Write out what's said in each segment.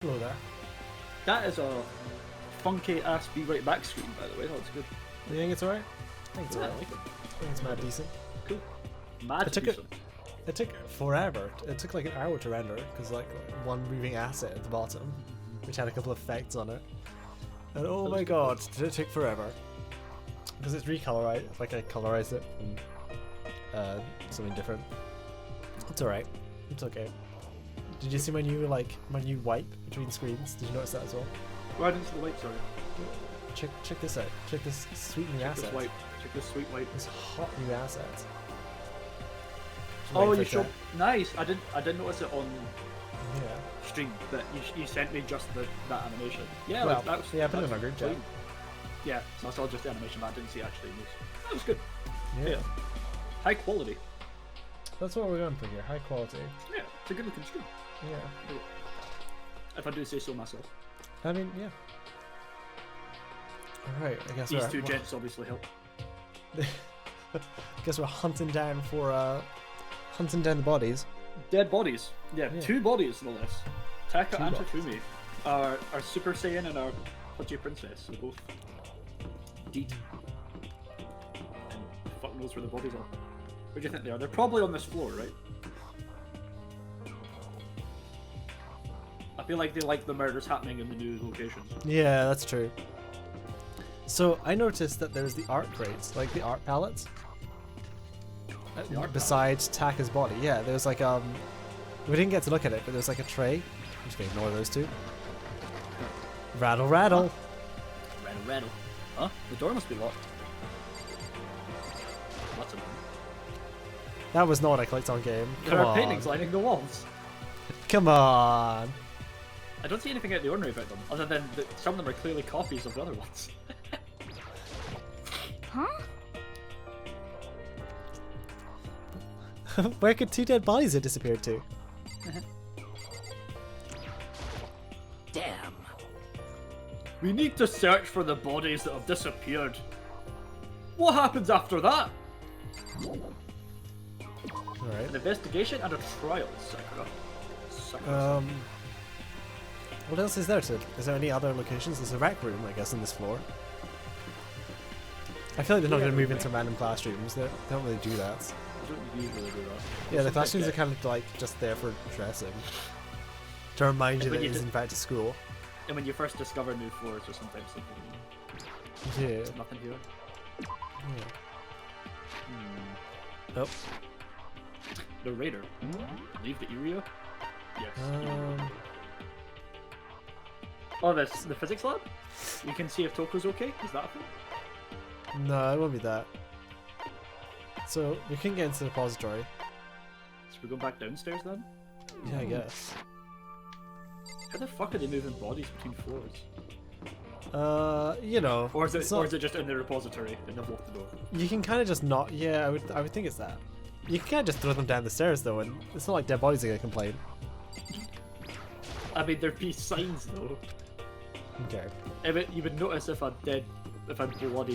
Hello there. That is a funky ass be right back screen, by the way. That looks good. You think it's alright? I think it's Yeah, I alright. like it. I think it's mad decent. Cool. Mad It took decent. It took forever. It took like an hour to render because like one moving asset at the bottom, which had a couple of effects on it. And oh my god, did it take forever? Because it's recolorized. Like I colorized it from something different. It's alright. It's okay. Did you see my new wipe between screens? Did you notice that as well? Right into the wipe, sorry. Check this out. Check this sweet new Check asset. this wipe. Check this sweet wipe. This hot new asset. Oh, you showed. Nice. I didn't notice it on Yeah. stream, but you sent me just that animation. Yeah, Well, that's yeah, I put it in my group chat. clean. Yeah, so I saw just the animation, but I didn't see actually moves. That was good. Yeah. Yeah. High quality. That's what we're going for here. High quality. Yeah, it's a good looking stream. Yeah. If I do say so myself. I mean, yeah. Alright, I guess These we're, two gents obviously help. I guess we're hunting down the bodies. Dead bodies. Yeah, Yeah. 2 bodies no less. Taka Two and bodies. Takumi. Our Super Saiyan and our Pudgy Princess. They're both deed. And fuck knows where the bodies are. Where do you think they are? They're probably on this floor, right? I feel like they like the murders happening in the new locations. Yeah, that's true. So I noticed that there's the art crates, like the art palettes. The art Besides Taka's body. Yeah, there's like we didn't get to look at it, but there's like a tray. I'm just gonna ignore those two. Rattle rattle. Rattle, rattle. Huh? The door must be locked. That's annoying. That was not what I clicked on game. Come There are on. paintings lining the walls. Come on. I don't see anything out of the ordinary about them, other than that some of them are clearly copies of the other ones. Huh? Where could 2 dead bodies have disappeared to? Damn. We need to search for the bodies that have disappeared. What happens after that? Alright. An investigation and a trial, Sakura. Sakura. What else is there to? Is there any other locations? There's a rec room, I guess, on this floor. I feel like they're not Yeah, going to move right. into random classrooms. They don't really do that. I don't usually do that. Yeah, the classrooms are kind of like just there for dressing. To remind you When that you it's do- in fact a school. And when you first discover new floors or sometimes something, Yeah. there's nothing here. Yeah. Hmm. Oh. The Raider. Leave the area? Yes. Oh, the physics lab? You can see if Toko's okay? Is that a thing? No, it won't be that. So, we can get into the repository. So we're going back downstairs then? Yeah, I guess. How the fuck are they moving bodies between floors? You know. Or is it's it, not- or is it just in the repository and they've locked the door? You can kind of just not. Yeah, I would think it's that. You can kind of just throw them down the stairs though, and it's not like dead bodies are gonna complain. I mean, there'd be signs though. Okay. You would notice if a bloody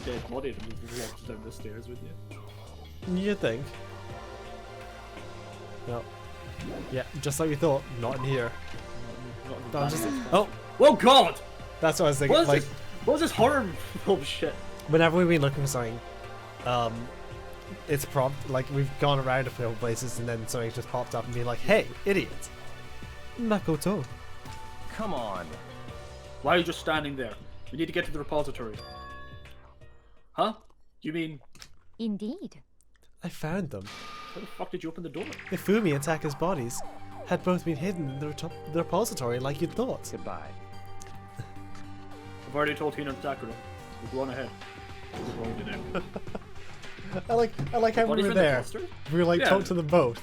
dead body was locked down the stairs, wouldn't you? You'd think. No. Yeah, just like we thought. Not in here. Not in the No, I'm back. just. Oh, Oh god! that's what I was thinking. What is Like, this? What was this horror film shit? whenever we've been looking for something, it's like we've gone around a few places and then something just popped up and been like, "Hey, idiot!" Makoto. Come on. Why are you just standing there? We need to get to the repository. Huh? You mean, Indeed. I found them. how the fuck did you open the door? Ifumi and Taka's bodies had both been hidden in the repository like you'd thought. Goodbye. I've already told Hina and Sakura. We'll go on ahead. We're going to do. I like how we Bodies were in the there. repository? We were like Yeah. talking to them both,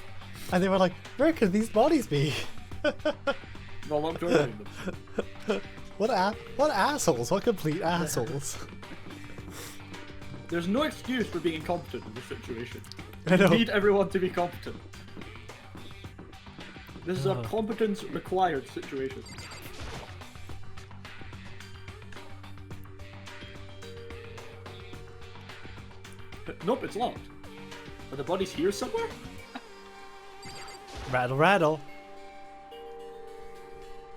and they were like, "Where could these bodies be?" No locked door behind them. What assholes? What complete assholes? There's no excuse for being incompetent in this situation. I know. You need everyone to be competent. This is a Oh. competence required situation. Nope, it's locked. Are the bodies here somewhere? Rattle, rattle.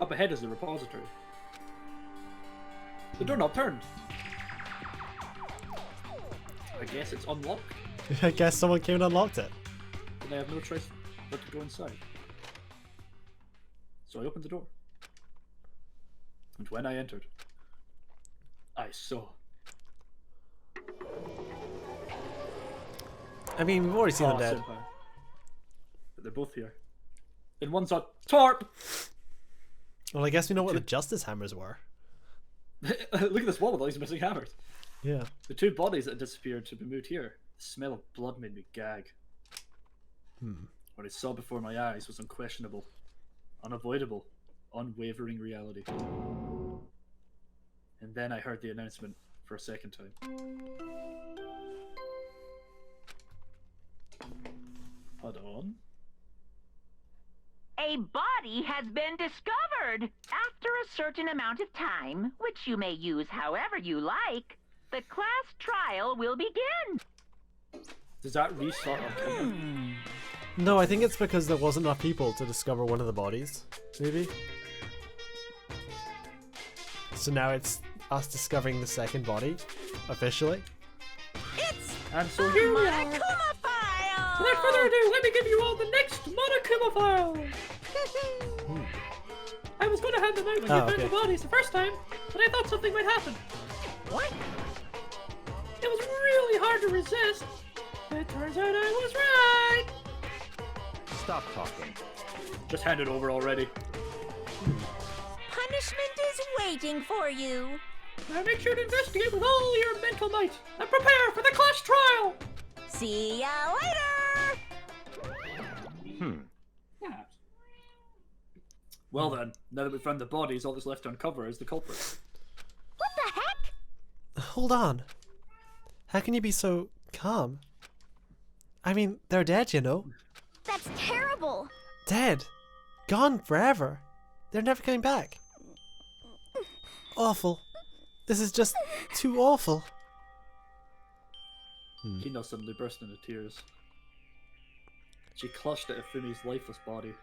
Up ahead is the repository. The doorknob turned. I guess it's unlocked. I guess someone came and unlocked it. And I have no choice but to go inside. So I opened the door. And when I entered, I saw. I mean, we've already seen them dead. Senpai. But they're both here. And one's a tarp! Well, I guess we know what the justice hammers were. Look at this wall with all these missing hammers. Yeah. The two bodies that had disappeared to be moved here. The smell of blood made me gag. What I saw before my eyes was unquestionable, unavoidable, unwavering reality. And then I heard the announcement for a second time. Hold on. A body has been discovered. After a certain amount of time, which you may use however you like, the class trial will begin. Does that restart our countdown? No, I think it's because there wasn't enough people to discover one of the bodies. Maybe. So now it's us discovering the second body, officially. It's And so here we are. Monokuma file. Without further ado, let me give you all the next Monokuma file. I was going to hand them out when you found the bodies the first time, but I thought something might happen. What? It was really hard to resist. It turns out I was right. Stop talking. Just hand it over already. Punishment is waiting for you. Now make sure to investigate with all your mental might and prepare for the class trial. See ya later! Yeah. Well then, now that we've found the bodies, all that's left to uncover is the culprit. What the heck? Hold on. How can you be so calm? I mean, they're dead, you know. That's terrible. Dead. Gone forever. They're never coming back. Awful. This is just too awful. Kino suddenly burst into tears. She clutched at Ifumi's lifeless body.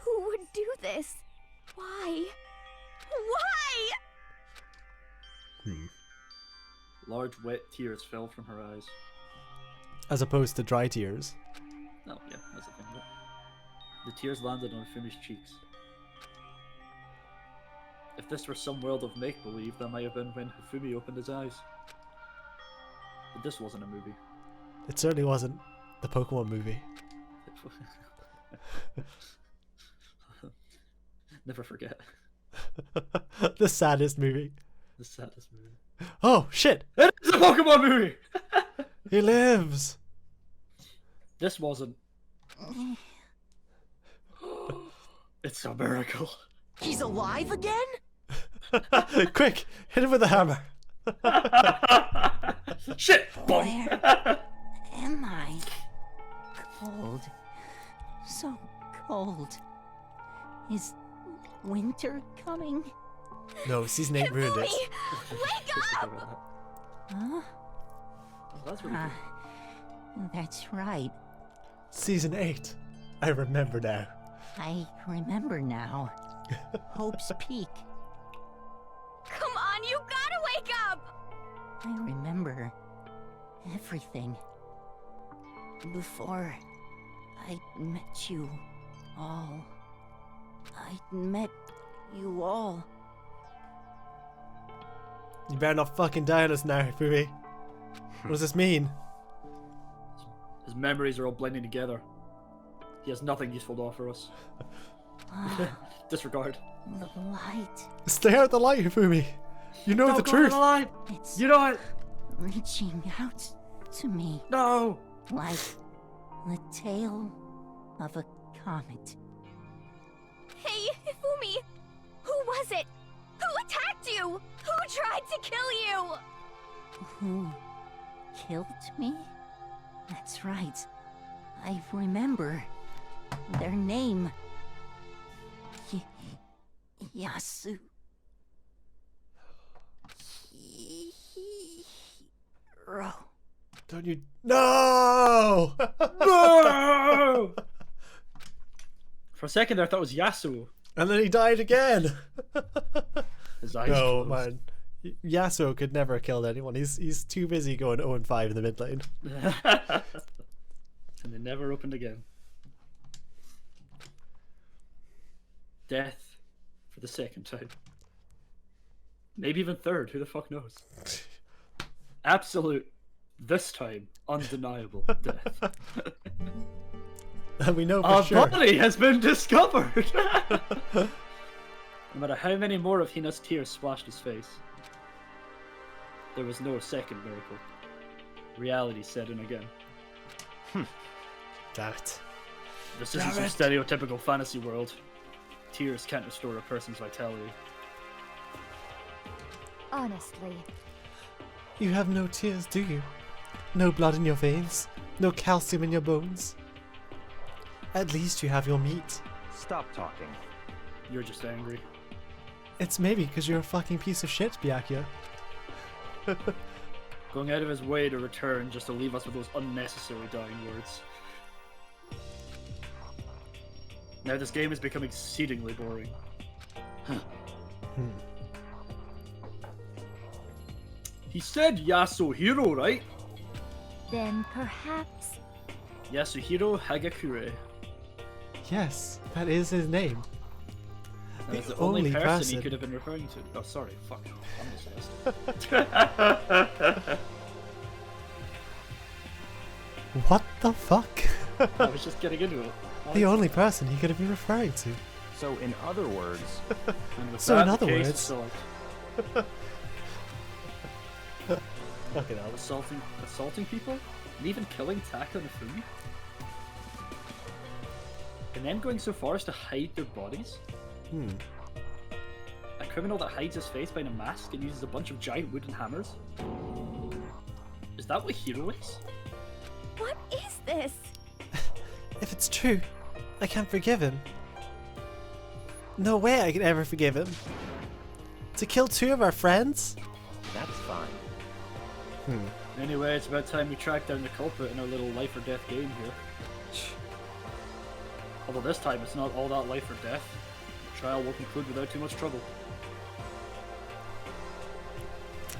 Who would do this? Why? Why? Large wet tears fell from her eyes. As opposed to dry tears. Oh yeah, that's the thing. Right? The tears landed on Ifumi's cheeks. If this were some world of make-believe, that might have been when Hifumi opened his eyes. But this wasn't a movie. It certainly wasn't the Pokemon movie. Never forget. The saddest movie. The saddest movie. Oh, shit! It is a Pokemon movie! He lives! This wasn't. It's a miracle. He's alive again? Quick! Hit him with a hammer! Shit! Boom! Where am I? Cold. So cold. Is winter coming? No, Season 8 ruined it. Wake up! Huh? That's really good. That's right. Season 8. I remember now. I remember now. Hope's Peak. Come on, you gotta wake up! I remember everything. Before I met you all. I met you all. You better not fucking die on us now, Hifumi. What does this mean? His memories are all blending together. He has nothing useful to offer us. Disregard. The light. Stay out the light, Hifumi. You know the truth. It's You know it. reaching out to me No. like the tail of a comet. Hey, Ifumi! Who was it? Who attacked you? Who tried to kill you? Who killed me? That's right. I remember their name. Yasu. Hiro. Don't you... No! No! For a second there, I thought it was Yasuo. And then he died again. His eyes No, closed. man. Yasuo could never have killed anyone. He's too busy going 0-5 in the mid lane. And they never opened again. Death for the second time. Maybe even third, who the fuck knows? Absolute, this time, undeniable death. And we know for Our sure. body has been discovered! No matter how many more of Hina's tears splashed his face, there was no second miracle. Reality set in again. Damn it. This isn't some stereotypical fantasy world. Tears can't restore a person's vitality. Honestly, You have no tears, do you? No blood in your veins? No calcium in your bones? At least you have your meat. Stop talking. You're just angry. It's maybe because you're a fucking piece of shit, Byakuya. Going out of his way to return just to leave us with those unnecessary dying words. Now this game is becoming exceedingly boring. He said Yasuhiro, right? then perhaps. Yasuhiro Hagakure. Yes, that is his name. That was The the only only person person. he could have been referring to. Oh, sorry, fuck. I'm dishonest. What the fuck? I was just getting into it. The only person he could have been referring to. So, in other words, And with So that, in the other case words- is solved. Fucking hell. Assaulting people? And even killing Taka and Fumi? And then going so far as to hide their bodies? A criminal that hides his face behind a mask and uses a bunch of giant wooden hammers? Is that what Hero is? What is this? If it's true, I can't forgive him. No way I can ever forgive him. To kill two of our friends? that's fine. Anyway, it's about time we track down the culprit in our little life or death game here. Although this time it's not all that life or death. The trial will conclude without too much trouble.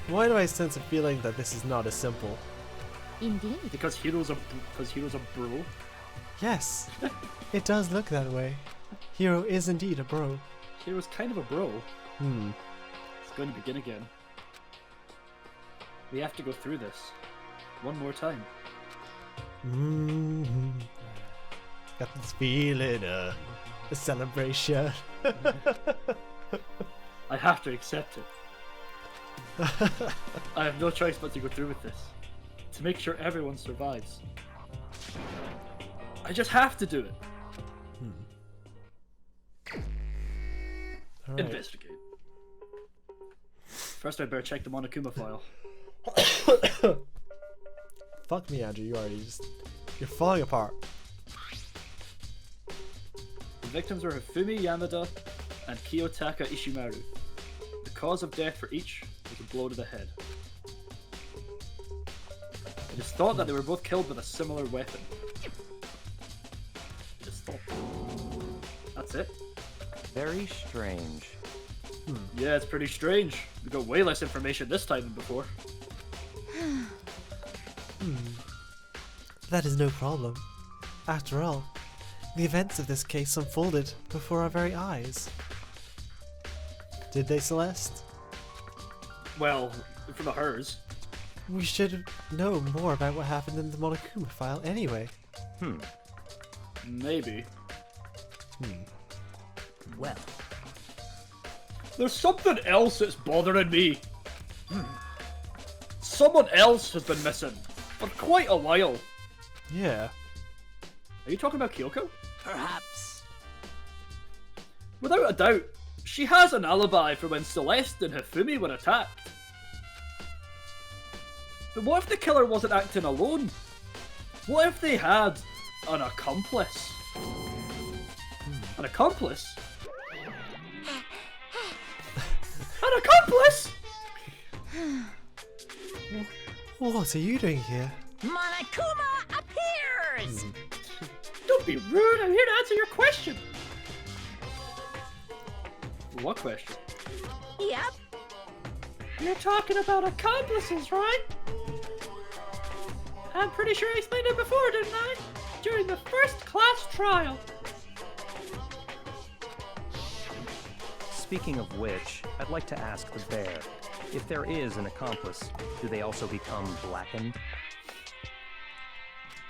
Why do I sense a feeling that this is not as simple? Indeed. Because Hero's a bro. Yes, it does look that way. Hero is indeed a bro. Hero's kind of a bro. Hmm. It's going to begin again. We have to go through this one more time. Mm-hmm. Got this feeling, a celebration. I have to accept it. I have no choice but to go through with this. To make sure everyone survives. I just have to do it. Alright. Investigate. First I better check the Monokuma file. Fuck me, Andrew. You're falling apart. The victims were Hifumi Yamada and Kiyotaka Ishimaru. The cause of death for each was a blow to the head. It is thought that they were both killed with a similar weapon. Just thought. That's it. Very strange. Yeah, it's pretty strange. We got way less information this time than before. That is no problem. After all, the events of this case unfolded before our very eyes. Did they, Celeste? Well, for the hers. We should know more about what happened in the Monokuma file anyway. Maybe. Well, There's something else that's bothering me. Someone else has been missing for quite a while. Yeah. Are you talking about Kyoko? perhaps. Without a doubt, she has an alibi for when Celeste and Hifumi were attacked. But what if the killer wasn't acting alone? What if they had an accomplice? An accomplice? An accomplice? What are you doing here? Monokuma appears! Don't be rude, I'm here to answer your question. What question? Yep. You're talking about accomplices, right? I'm pretty sure I explained it before, didn't I? During the first class trial. Speaking of which, I'd like to ask the bear, if there is an accomplice, do they also become blackened?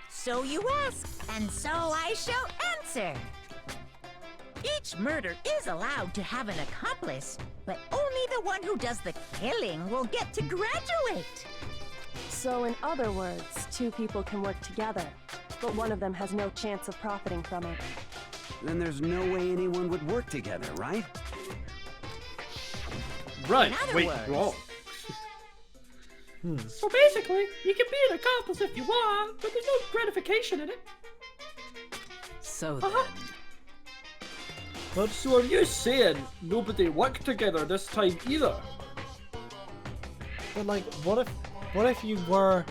So you ask, and so I shall answer. Each murder is allowed to have an accomplice, but only the one who does the killing will get to graduate. So in other words, two people can work together, but one of them has no chance of profiting from it. Then there's no way anyone would work together, right? Right, In other wait, words- wrong. So basically, you can be an accomplice if you want, but there's no gratification in it. So Uh-huh. then, So are you saying nobody worked together this time either? But like, what if you were,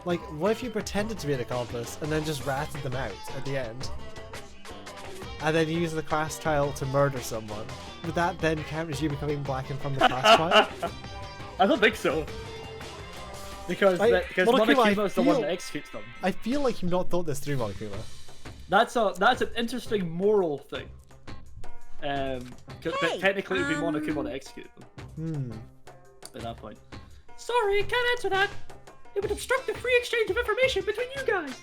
like, what if you pretended to be an accomplice and then just ratted them out at the end? And then used the class trial to murder someone? Would that then count as you becoming blackened from the class trial? I don't think so. Because Monokuma, Monokuma is the one feel- that executes them. I feel like you've not thought this through, Monokuma. That's an interesting moral thing. But Hey, technically it would be Monokuma that executed them at that point. Sorry, can't answer that. It would obstruct the free exchange of information between you guys.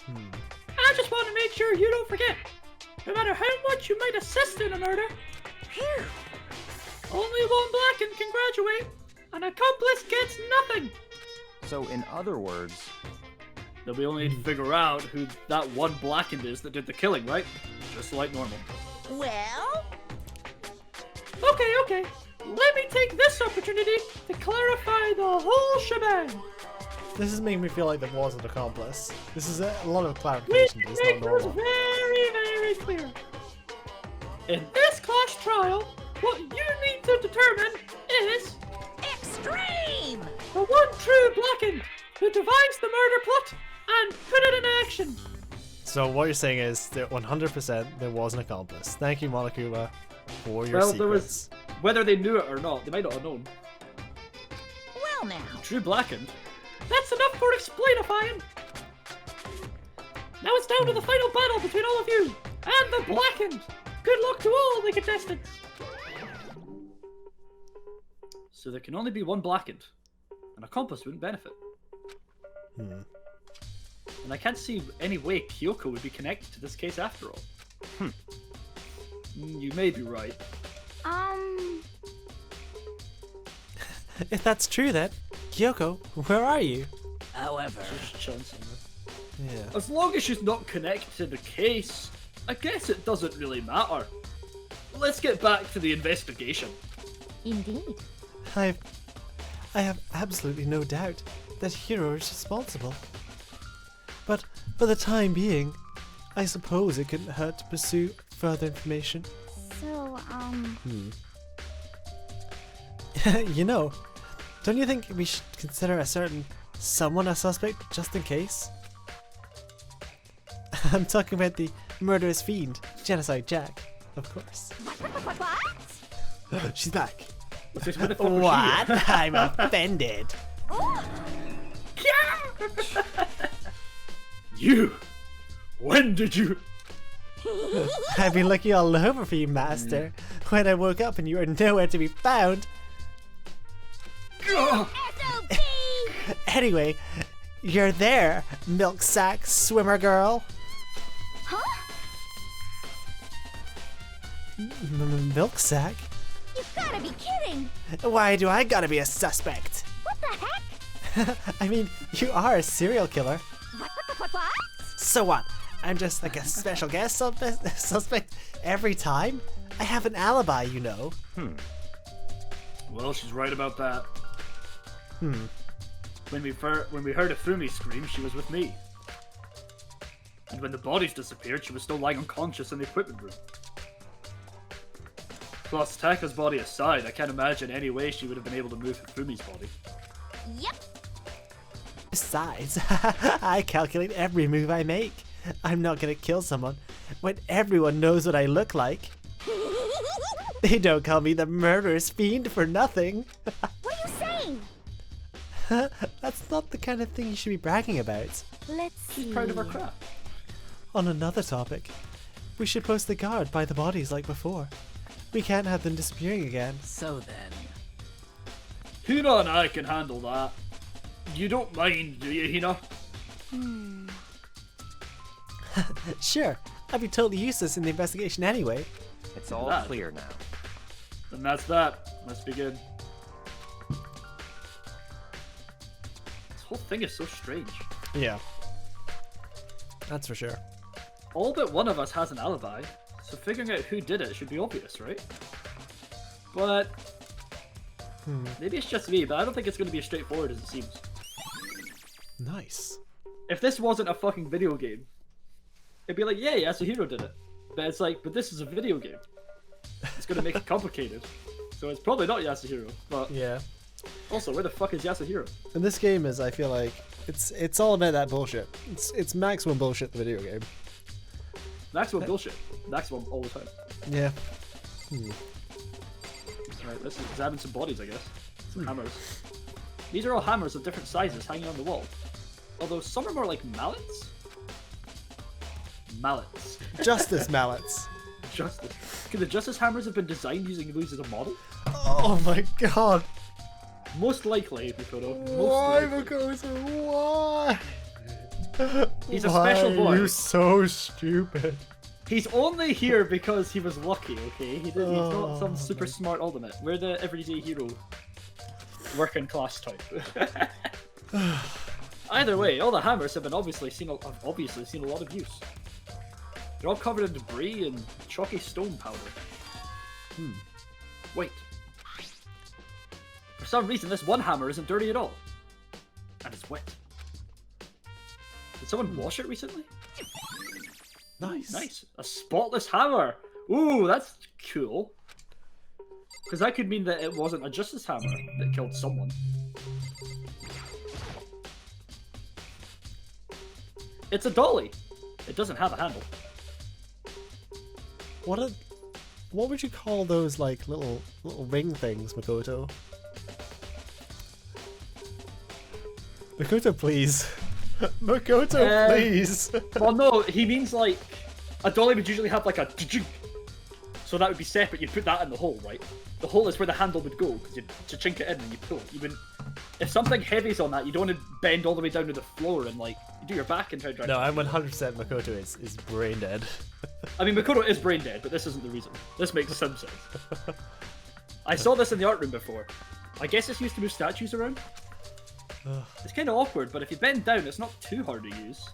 I just want to make sure you don't forget. No matter how much you might assist in a murder, Phew. only one blackened can graduate. An accomplice gets nothing. So in other words, Then we only need to figure out who that one blackened is that did the killing, right? Just like normal. Well, Okay. Let me take this opportunity to clarify the whole shebang. This is making me feel like there was an accomplice. This is a lot of We clarification, but it's make not this normal. very, very clear. In this class trial, what you need to determine is extreme! the one true blackened who devised the murder plot and put it in action. So what you're saying is that 100% there was an accomplice. Thank you, Monokuma, for your Well, secrets. there was, whether they knew it or not, they might not have known. Well now, True blackened. That's enough for explainifying. Now it's down to the final battle between all of you and the blackened. Good luck to all the contestants. So there can only be one blackened. An accomplice wouldn't benefit. And I can't see any way Kyoko would be connected to this case after all. You may be right. If that's true then, Kyoko, where are you? however, Just chancing it. Yeah. As long as she's not connected to the case, I guess it doesn't really matter. Let's get back to the investigation. indeed. I have absolutely no doubt that Hiro is responsible. But for the time being, I suppose it couldn't hurt to pursue further information. So, You know, don't you think we should consider a certain someone a suspect just in case? I'm talking about the murderous fiend, Genocide Jack, of course. what? She's back. Just where the fuck was she? What? I'm offended. You! When did you... I've been looking all over for you, Master. When I woke up and you were nowhere to be found. Ugh. SOB! Anyway, you're there, milk sack swimmer girl. Huh? Milk sack? You've gotta be kidding! Why do I gotta be a suspect? What the heck? I mean, you are a serial killer. What? So what? I'm just like a special guest suspect every time? I have an alibi, you know. Well, she's right about that. When we heard Ifumi scream, she was with me. And when the bodies disappeared, she was still lying unconscious in the equipment room. Plus, Taka's body aside, I can't imagine any way she would have been able to move Ifumi's body. Yep. Besides, I calculate every move I make. I'm not gonna kill someone when everyone knows what I look like. They don't call me the murderous fiend for nothing. What are you saying? That's not the kind of thing you should be bragging about. Let's see. She's proud of her craft. On another topic, we should post the guard by the bodies like before. We can't have them disappearing again. So then. Hina and I can handle that. You don't mind, do you, Hina? Sure, I'd be totally useless in the investigation anyway. It's all That. clear now. And that's that. Let's begin. This whole thing is so strange. Yeah. That's for sure. All but one of us has an alibi, so figuring out who did it should be obvious, right? But maybe it's just me, but I don't think it's going to be as straightforward as it seems. Nice. If this wasn't a fucking video game, it'd be like, yeah, Yasuhiro did it. But it's like, but this is a video game. It's going to make it complicated. So it's probably not Yasuhiro, but Yeah. also, where the fuck is Yasuhiro? And this game is, I feel like, it's all about that bullshit. It's maximum bullshit, the video game. Maximum bullshit. Maximum all the time. Yeah. Alright, let's examine some bodies, I guess. Some hammers. These are all hammers of different sizes hanging on the wall. Although some are more like mallets? Mallets. Justice mallets. Justice. Could the Justice hammers have been designed using these as a model? Oh my god. Most likely, Mikoto. Why, Most likely. Makoto? Why? He's a Why special boy. are you so stupid? He's only here because he was lucky, okay? He's not some super smart ultimate. We're the everyday hero. Working class type. Either way, all the hammers have obviously seen a lot of use. They're all covered in debris and chalky stone powder. Wait. For some reason, this one hammer isn't dirty at all. And it's wet. Did someone wash it recently? Nice. Nice. A spotless hammer. Ooh, that's cool. Because that could mean that it wasn't a Justice hammer that killed someone. It's a dolly. It doesn't have a handle. What would you call those, like, little ring things, Makoto? Makoto, please. Makoto, please. Well, no, he means like a dolly would usually have like a so that would be separate. You'd put that in the hole, right? The hole is where the handle would go because you'd chink it in and you pull it. You wouldn't. If something heavy's on that, you don't want to bend all the way down to the floor and like you do your back and try to drag. No, I'm 100% Makoto is brain dead. I mean, Makoto is brain dead, but this isn't the reason. This makes some sense. I saw this in the art room before. I guess it's used to move statues around. It's kind of awkward, but if you bend down, it's not too hard to use.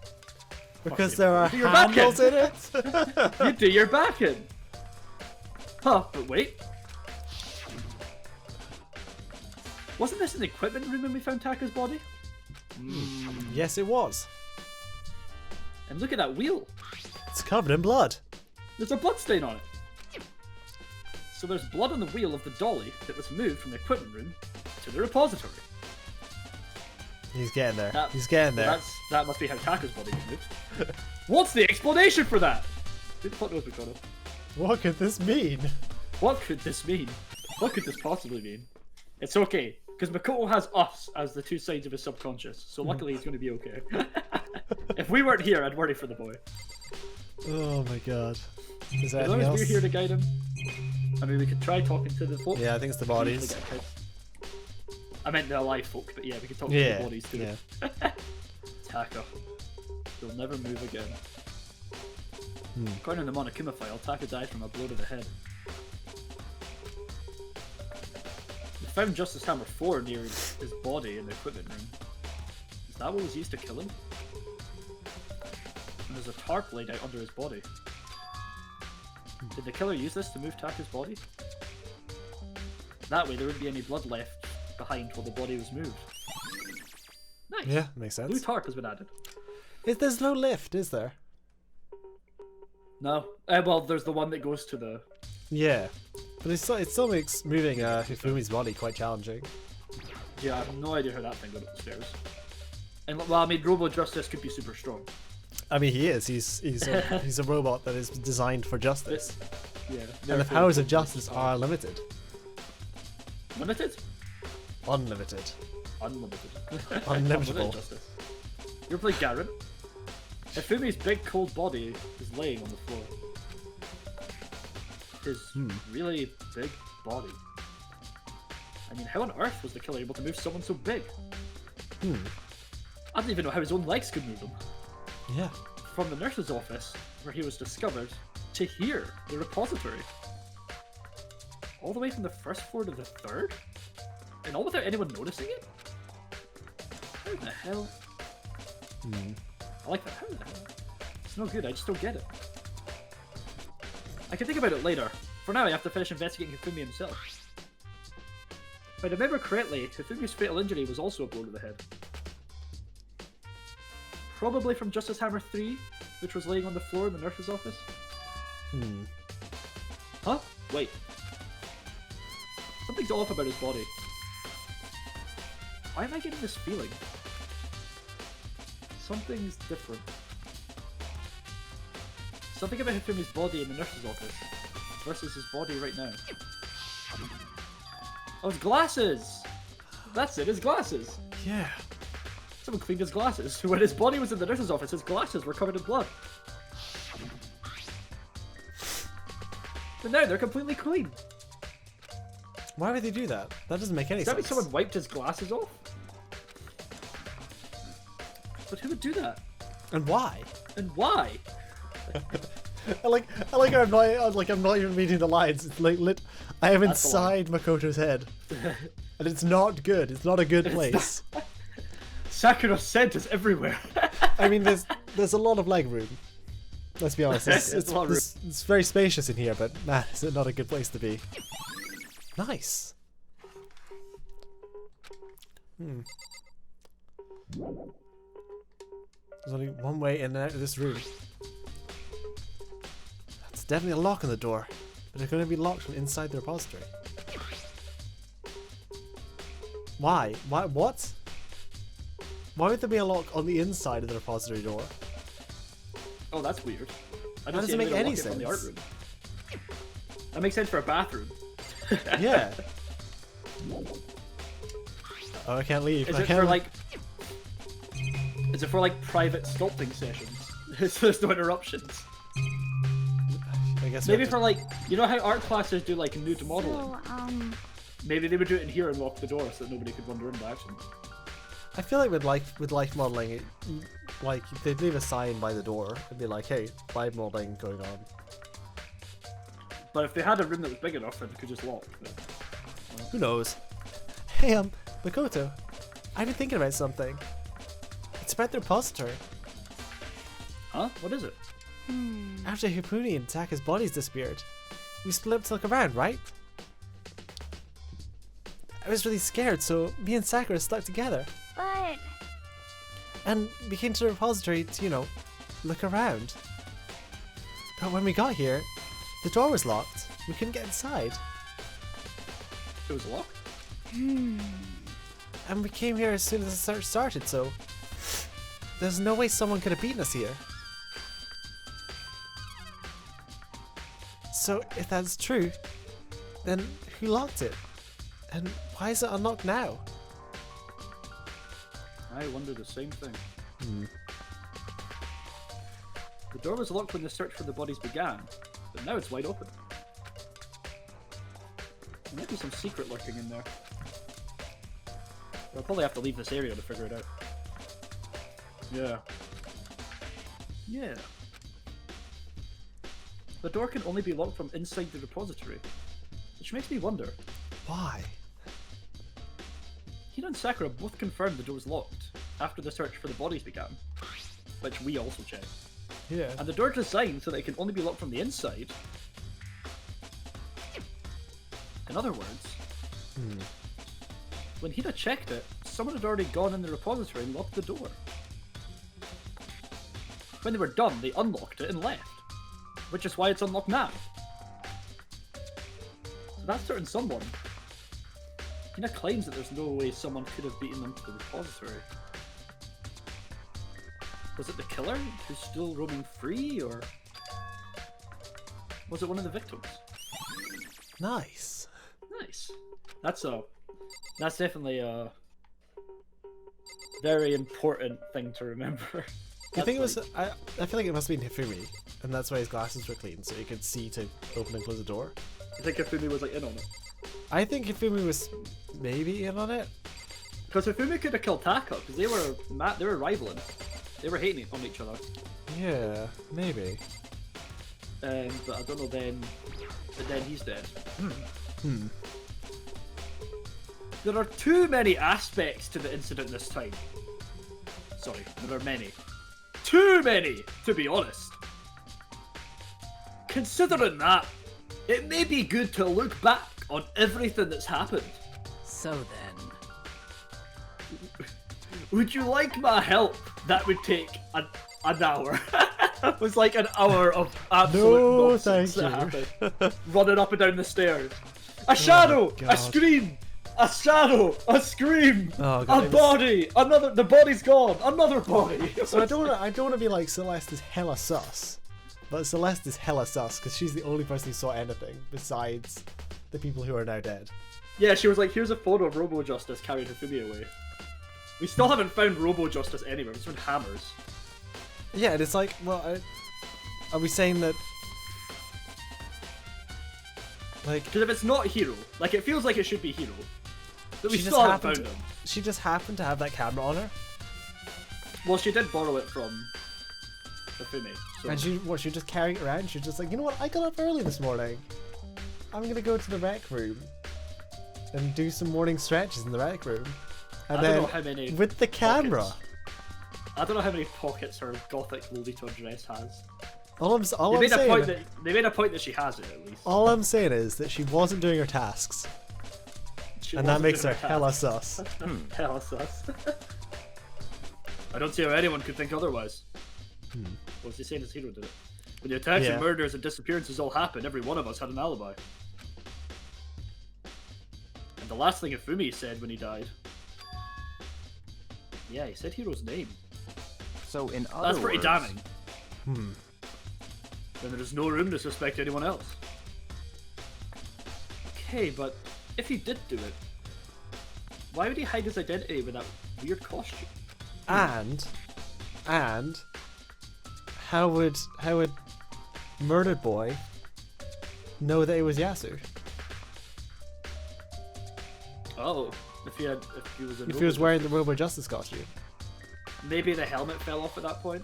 Because there are Do your back handles in it? You do your back in. Huh, but wait. Wasn't this in the equipment room when we found Taka's body? Yes, it was. And look at that wheel. It's covered in blood. There's a blood stain on it. So there's blood on the wheel of the dolly that was moved from the equipment room to the repository. He's getting there. He's getting there. That must be how Taka's body was moved. What's the explanation for that? Who the fuck knows, Mikoto? What could this mean? What could this mean? What could this possibly mean? It's okay, because Makoto has us as the two sides of his subconscious, so luckily he's going to be okay. If we weren't here, I'd worry for the boy. Oh my god. Is there As long anything as we're else? here to guide him, I mean, we could try talking to the folk. Yeah, I think it's the bodies. I meant the alive folk, but yeah, we could talk to Yeah, the bodies too. yeah. Taka. He'll never move again. According to the Monokuma file, Taka died from a blow to the head. We found Justice Hammer 4 near his body in the equipment room. Is that what was used to kill him? And there's a tarp laid out under his body. Did the killer use this to move Taka's body? That way there wouldn't be any blood left behind while the body was moved. Nice. Yeah, makes Blue sense. tarp has been added. There's no lift, is there? No. Well, there's the one that goes to the... Yeah. But it still makes moving Hifumi's body quite challenging. Yeah, I have no idea how that thing got up the stairs. And, well, I mean, Robo Justice could be super strong. I mean, he is. He's a robot that is designed for justice. Yeah. And the powers of justice are limited. Limited? Unlimited. Unlimited. Unlimitable. Justice. You ever play Garen? Ifumi's big cold body is laying on the floor. His really big body. I mean, how on earth was the killer able to move someone so big? I don't even know how his own legs could move him. Yeah. From the nurse's office, where he was discovered, to here, the repository. All the way from the first floor to the third? And all without anyone noticing it? How the hell? I like that. How the hell? It's no good, I just don't get it. I can think about it later. For now, I have to finish investigating Hifumi himself. If I remember correctly, Hifumi's fatal injury was also a blow to the head. Probably from Justice Hammer 3, which was laying on the floor in the nurse's office. Huh? Wait. Something's off about his body. Why am I getting this feeling? Something's different. Something about Hifumi's body in the nurse's office versus his body right now. Oh, his glasses! That's it, his glasses! Yeah. Someone cleaned his glasses. When his body was in the nurse's office, his glasses were covered in blood. But now they're completely clean. Why would they do that? That doesn't make any Does that mean sense. someone wiped his glasses off? But who would do that? And why? And why? I like how I'm not even reading the lines. It's like I am That's the line. inside Makoto's head, and it's not good. It's not a good place. Sakura's scent is everywhere. I mean, there's a lot of leg room. Let's be honest. It's a lot of room. It's very spacious in here, but man, is it not a good place to be? Nice. There's only one way in and out of this room. That's definitely a lock on the door, but it's going to be locked from inside the repository. Why? Why? What? Why would there be a lock on the inside of the repository door? Oh, that's weird. I That don't see doesn't make way to any lock it from the art sense. room. That makes sense for a bathroom. Yeah. Oh, I can't leave. Is I it can't for leave. like? Is it for like private sculpting sessions? So there's no interruptions. I guess we Maybe have to- for like, you know how art classes do like nude modeling? So, Maybe they would do it in here and lock the door so that nobody could wander in by accident. I feel like with life modeling, like they'd leave a sign by the door and be like, "Hey, live modeling going on." But if they had a room that was big enough, then they could just lock. But... Who knows? Hey, Makoto, I've been thinking about something. It's about the repository. Huh? What is it? After Hipuni and Taka's bodies disappeared, we split up to look around, right? I was really scared, so me and Sakura stuck together. but And we came to the repository to, look around. But when we got here, the door was locked. We couldn't get inside. It was locked? And we came here as soon as the search started, so there's no way someone could have beaten us here. So if that's true, then who locked it? And why is it unlocked now? I wonder the same thing. The door was locked when the search for the bodies began, but now it's wide open. There might be some secret lurking in there. I'll probably have to leave this area to figure it out. Yeah. Yeah. The door can only be locked from inside the repository, which makes me wonder. Why? Hina and Sakura both confirmed the door was locked after the search for the bodies began, which we also checked. Yeah. And the door is designed so that it can only be locked from the inside. In other words, when Hina checked it, someone had already gone in the repository and locked the door. When they were done, they unlocked it and left, which is why it's unlocked now. So that's certain someone. Hina claims that there's no way someone could have beaten them to the repository. Was it the killer who's still roaming free, or was it one of the victims? Nice. Nice. That's definitely a very important thing to remember. You think it was? I feel like it must have been Hifumi, and that's why his glasses were clean, so he could see to open and close the door. I think Hifumi was like in on it. I think Hifumi was maybe in on it. Because Hifumi could have killed Taka, because they were rivaling. They were hating on each other. Yeah, maybe. But I don't know then. But then he's dead. There are too many aspects to the incident this time. Sorry, there are many. Too many, to be honest. Considering that, it may be good to look back on everything that's happened. So then. Would you like my help? That would take an hour. It was like an hour of absolute nonsense that happened. Running up and down the stairs. A shadow! A scream! A shadow! A scream! Oh, God, a body! Another. The body's gone! Another body! So I don't want to be like Celeste is hella sus, but Celeste is hella sus because she's the only person who saw anything besides the people who are now dead. Yeah, she was like, here's a photo of Robo Justice carrying Hifumi away. We still haven't found Robo Justice anywhere. We just found hammers. Yeah, and it's like, well, are we saying that? Like, because if it's not Hero, like it feels like it should be Hero, but we she still haven't found him. She just happened to have that camera on her. Well, she did borrow it from Hifumi. So. And she just carrying it around. She's just like, you know what? I got up early this morning. I'm gonna go to the rec room and do some morning stretches in the rec room. And I then don't know how many with the camera. Pockets. I don't know how many pockets her gothic Lolita dress has. They made a point that she has it at least. All I'm saying is that she wasn't doing her tasks. And that makes her hella sus. Hella sus. I don't see how anyone could think otherwise. What's he saying? His hero did it. When the attacks and murders and disappearances all happened, every one of us had an alibi. And the last thing Hifumi said when he died. Yeah, he said Hero's name. So in other That's pretty words, damning. Then there's no room to suspect anyone else. Okay, but if he did do it, why would he hide his identity with that weird costume? And how would Murdered Boy know that it was Yasu? Oh, if he was wearing the Robo Justice costume. Maybe the helmet fell off at that point.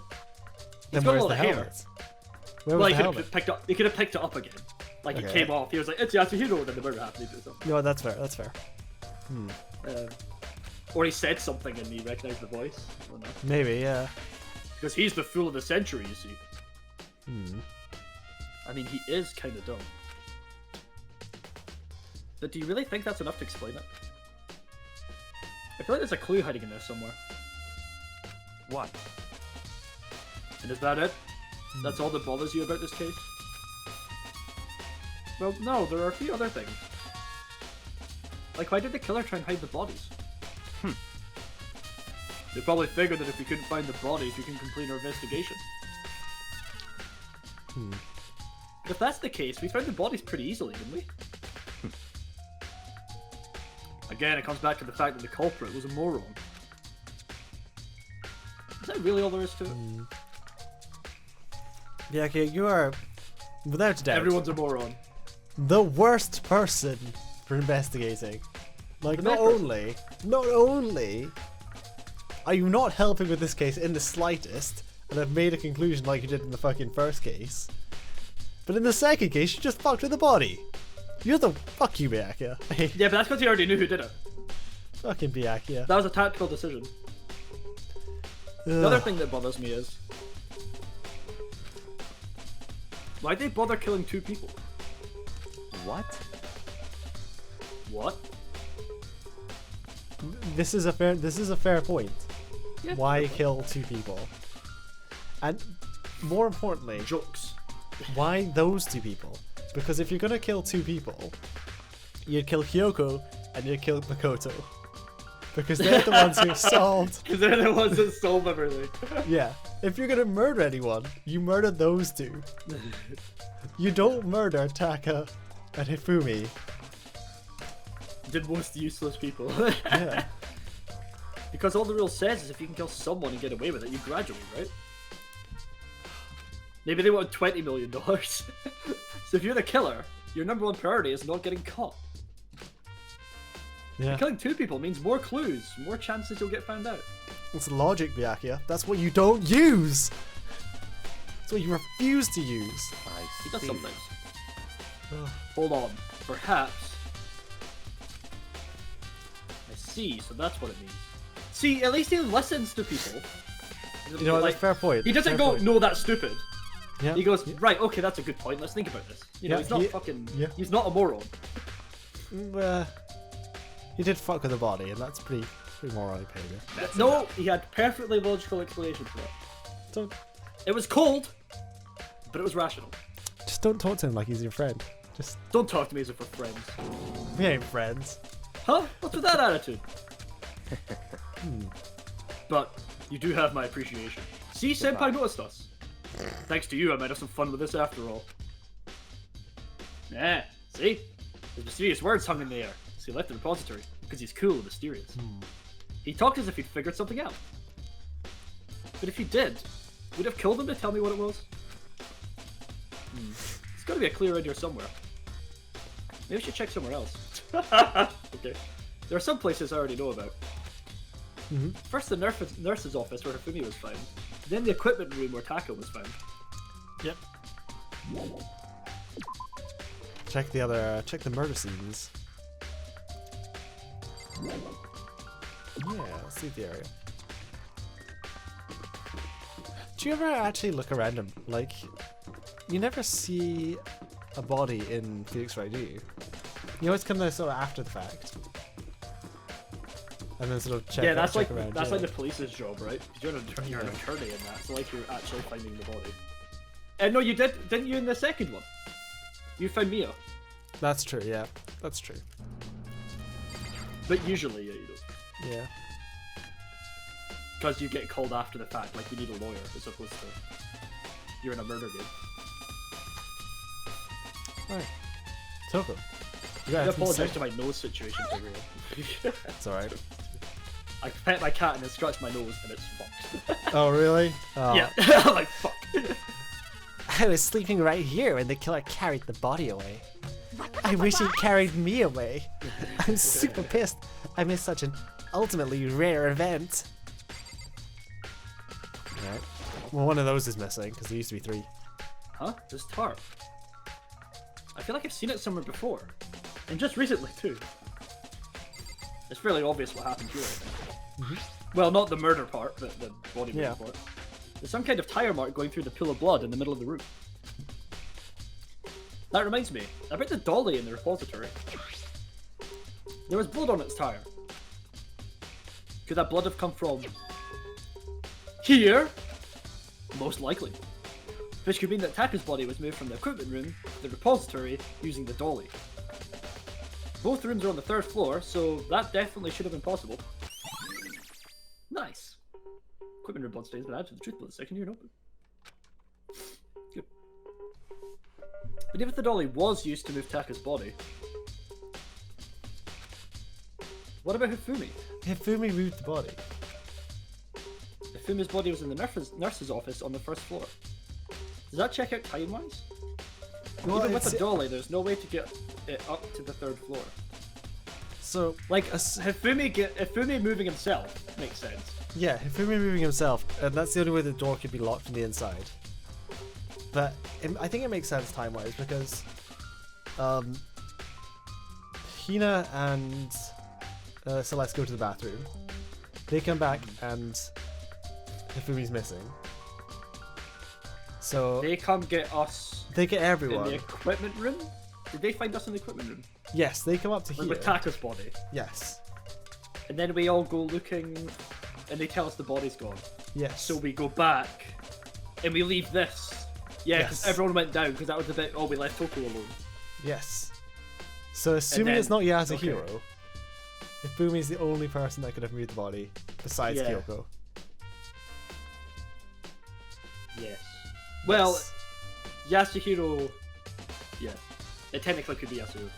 Then He's got where's all the hair. helmet? Where was the helmet? He could have picked it up again. Like it came off. He was like, "It's Yasuhiro," and then the murder happened. He did something. No, that's fair. That's fair. Or he said something and he recognized the voice. I don't know. Maybe, yeah. Because he's the fool of the century, you see. I mean, he is kind of dumb. But do you really think that's enough to explain it? I feel like there's a clue hiding in there somewhere. What? And is that it? That's all that bothers you about this case? Well, no, there are a few other things. Like, why did the killer try and hide the bodies? They probably figured that if we couldn't find the bodies, we can complete our investigation. If that's the case, we found the bodies pretty easily, didn't we? Again, it comes back to the fact that the culprit was a moron. Is that really all there is to it? Yeah, okay, you are, without a doubt, Everyone's a moron. the worst person for investigating. Like, not only are you not helping with this case in the slightest, and have made a conclusion like you did in the fucking first case, but in the second case, you just fucked with the body. You're the fuck you, Byakuya. Yeah, but that's because he already knew who did it. Fucking Byakuya. That was a tactical decision. The other thing that bothers me is, why'd they bother killing 2 people? What? What? This is a fair point. Yeah, Why kill 2 people? And more importantly, jokes. Why those 2 people? Because if you're gonna kill 2 people, you'd kill Kyoko and you'd kill Makoto. because they're the ones who solved. Because they're the ones that solve everything. Yeah, if you're gonna murder anyone, you murder those two. You don't murder Taka and Hifumi. The most useless people. Yeah. Because all the rule says is if you can kill someone and get away with it, you graduate, right? Maybe they want $20 million. So if you're the killer, your number one priority is not getting caught. Yeah. Killing two people means more clues, more chances you'll get found out. It's logic, Byakuya. That's what you don't use. That's what you refuse to use. He does sometimes. Ugh. Hold on. Perhaps. I see, so that's what it means. See, at least he listens to people. You know, that's a fair point. He doesn't fair go, point. no, that's stupid. Yeah. He goes, right, okay, that's a good point, let's think about this. You know, Yeah, he's not fucking, yeah. he's not a moron. He did fuck with the body, and that's pretty moral behavior. No, he had perfectly logical explanation for it. Don't, It was cold, but it was rational. just don't talk to him like he's your friend. Just, Don't talk to me as if we're friends. we ain't friends. Huh? What's with that attitude? But you do have my appreciation. See, Senpai noticed us. Thanks to you, I might have some fun with this after all. Yeah, see? His mysterious words hung in the air, so he left the repository, because he's cool and mysterious. He talked as if he'd figured something out. But if he did, would have killed him to tell me what it was? There's gotta be a clear idea somewhere. Maybe we should check somewhere else. Okay. There are some places I already know about. First the nurse's office where Hifumi was found. Then the equipment room where Taka was found. Yep. Check the other, check the murder scenes. Yeah, let's see the area. Do you ever actually look around and, like, you never see a body in Phoenix Wright, do you? You always come there sort of after the fact. And then sort of check, Yeah, that's check like around. that's yeah. like the police's job, right? 'Cause you're an attorney in that, so like you're actually finding the body. And no, you didn't you in the second one? You found Mia. That's true, yeah. That's true. But usually, yeah, you don't. Yeah. Because you get called after the fact, like you need a lawyer, as opposed to you're in a murder game. Alright. Toko. You I got anything to say? apologize to my nose situation for real. It's alright. I pet my cat and it scratched my nose and it's fucked. Oh, really? Oh. Yeah, I'm like, fuck. I was sleeping right here when the killer carried the body away. I wish he carried me away. I'm super pissed. I missed such an ultimately rare event. Alright. Well, one of those is missing, because there used to be 3. Huh? This tarp. I feel like I've seen it somewhere before. And just recently, too. It's fairly obvious what happened here, I think. Well, not the murder part, but the body Yeah. part. There's some kind of tire mark going through the pool of blood in the middle of the room. That reminds me, I bet the dolly in the repository. There was blood on its tire. Could that blood have come from here? Most likely. Which could mean that Taka's body was moved from the equipment room to the repository using the dolly. Both rooms are on the 3rd floor, so that definitely should have been possible. Nice. Equipment room blood stains been added to the truth blood second year and open. Good. But even if the dolly was used to move Taka's body, what about Hifumi? Hifumi moved the body. Hifumi's body was in the nurse's office on the 1st floor. Does that check out time-wise? Well, Even with it's- a dolly, there's no way to get it up to the 3rd floor. So, Like, Hifumi moving himself makes sense. yeah, Hifumi moving himself, and that's the only way the door could be locked from the inside. But I think it makes sense time-wise because Hina and Celeste go to the bathroom. They come back and Hifumi's missing. So They come get us they get in everyone. the equipment room? Did they find us in the equipment room? Yes, they come up to Like here. with Taka's body. Yes, And then we all go looking, and they tell us the body's gone. yes. So we go back, and we leave this. Yeah, because Yes. everyone went down, because that was the bit, oh, we left Toko alone. Yes. So assuming then- it's not Yasuhiro, okay. Hifumi's the only person that could have moved the body besides Yeah. Kyoko. Yes. Well, Yes. Yasuhiro. Yeah. It technically could be Yasuhiro.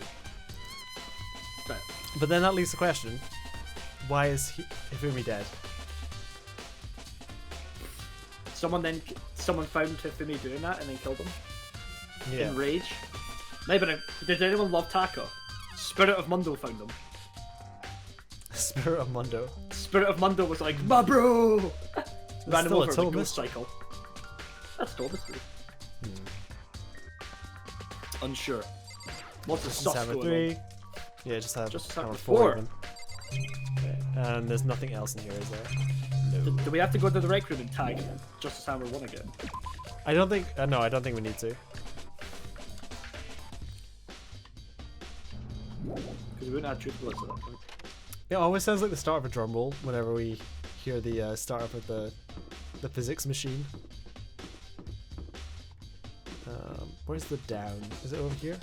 But But then that leaves the question: why is Hifumi dead? someone found Hifumi doing that and then killed him Yeah. in rage. Maybe did anyone love Taka? Spirit of Mundo found him. Spirit of Mundo. Spirit of Mundo was like, my bro! Ran him still a over with a total ghost mystery. cycle. That's total mystery. Unsure. What's the sus Hammer going 3. on? Yeah, just have Just Hammer Hammer 4 4. even. Okay. And there's nothing else in here, is there? No. Do we have to go to the rec room and tag Justice Hammer 1 again? I don't think. No, I don't think we need to. Because we wouldn't have truth bullets at that point. It always sounds like the start of a drum roll whenever we hear the start of the physics machine. Where's the down? Is it over here?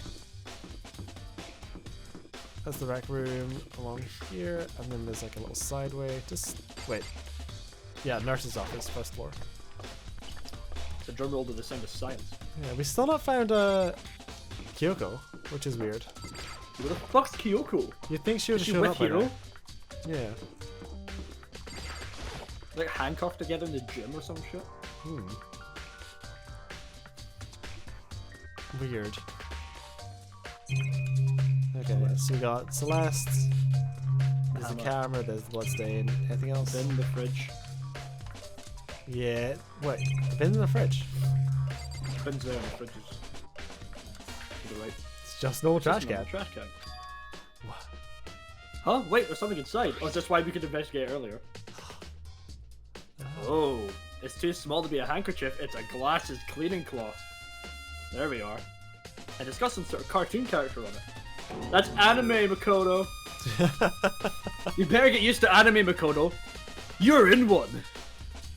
That's the rec room along here, and then there's like a little sideway. Just wait. Yeah, nurse's office, first floor. It's a drum roll to the sound of science. Yeah, we still not found Kyoko, which is weird. Where the fuck's Kyoko? You'd think she would Is have she shown with up by Hiro? now. Yeah. Like handcuffed together in the gym or some shit? Weird. Okay, so we got Celeste. There's the Hammer. camera, there's the bloodstain. Anything else? Bin, the fridge. Yeah. Wait, the bin in the fridge. Bin's there and the fridge is to the right. It's just an old trash Just another can. Trash can. Huh? Wait, there's something inside. Oh, is this why we could investigate earlier? Oh, it's too small to be a handkerchief. It's a glasses cleaning cloth. There we are. And it's got some sort of cartoon character on it. That's anime, Makoto. You better get used to anime, Makoto. You're in one.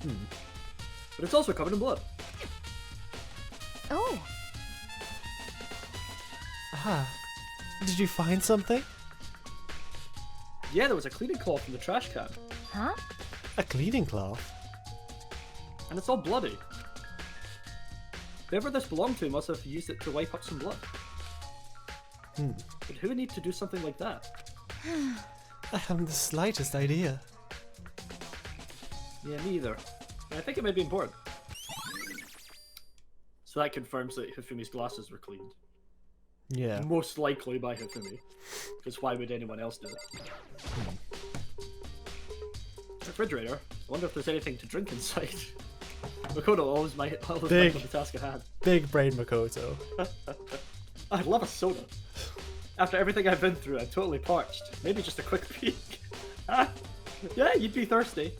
But it's also covered in blood. Oh, Ah. Did you find something? Yeah, there was a cleaning cloth in the trash can. huh? A cleaning cloth? And it's all bloody. Whoever this belonged to must have used it to wipe up some blood. But who would need to do something like that? I haven't the slightest idea. Yeah, me either. And I think it may be important. So that confirms that Hifumi's glasses were cleaned. Yeah. Most likely by Hifumi. Because why would anyone else do it? Refrigerator. I wonder if there's anything to drink inside. Makoto always might on the task at hand. Big brain Makoto. I'd love a soda. After everything I've been through, I'm totally parched. Maybe just a quick peek. Yeah, you'd be thirsty.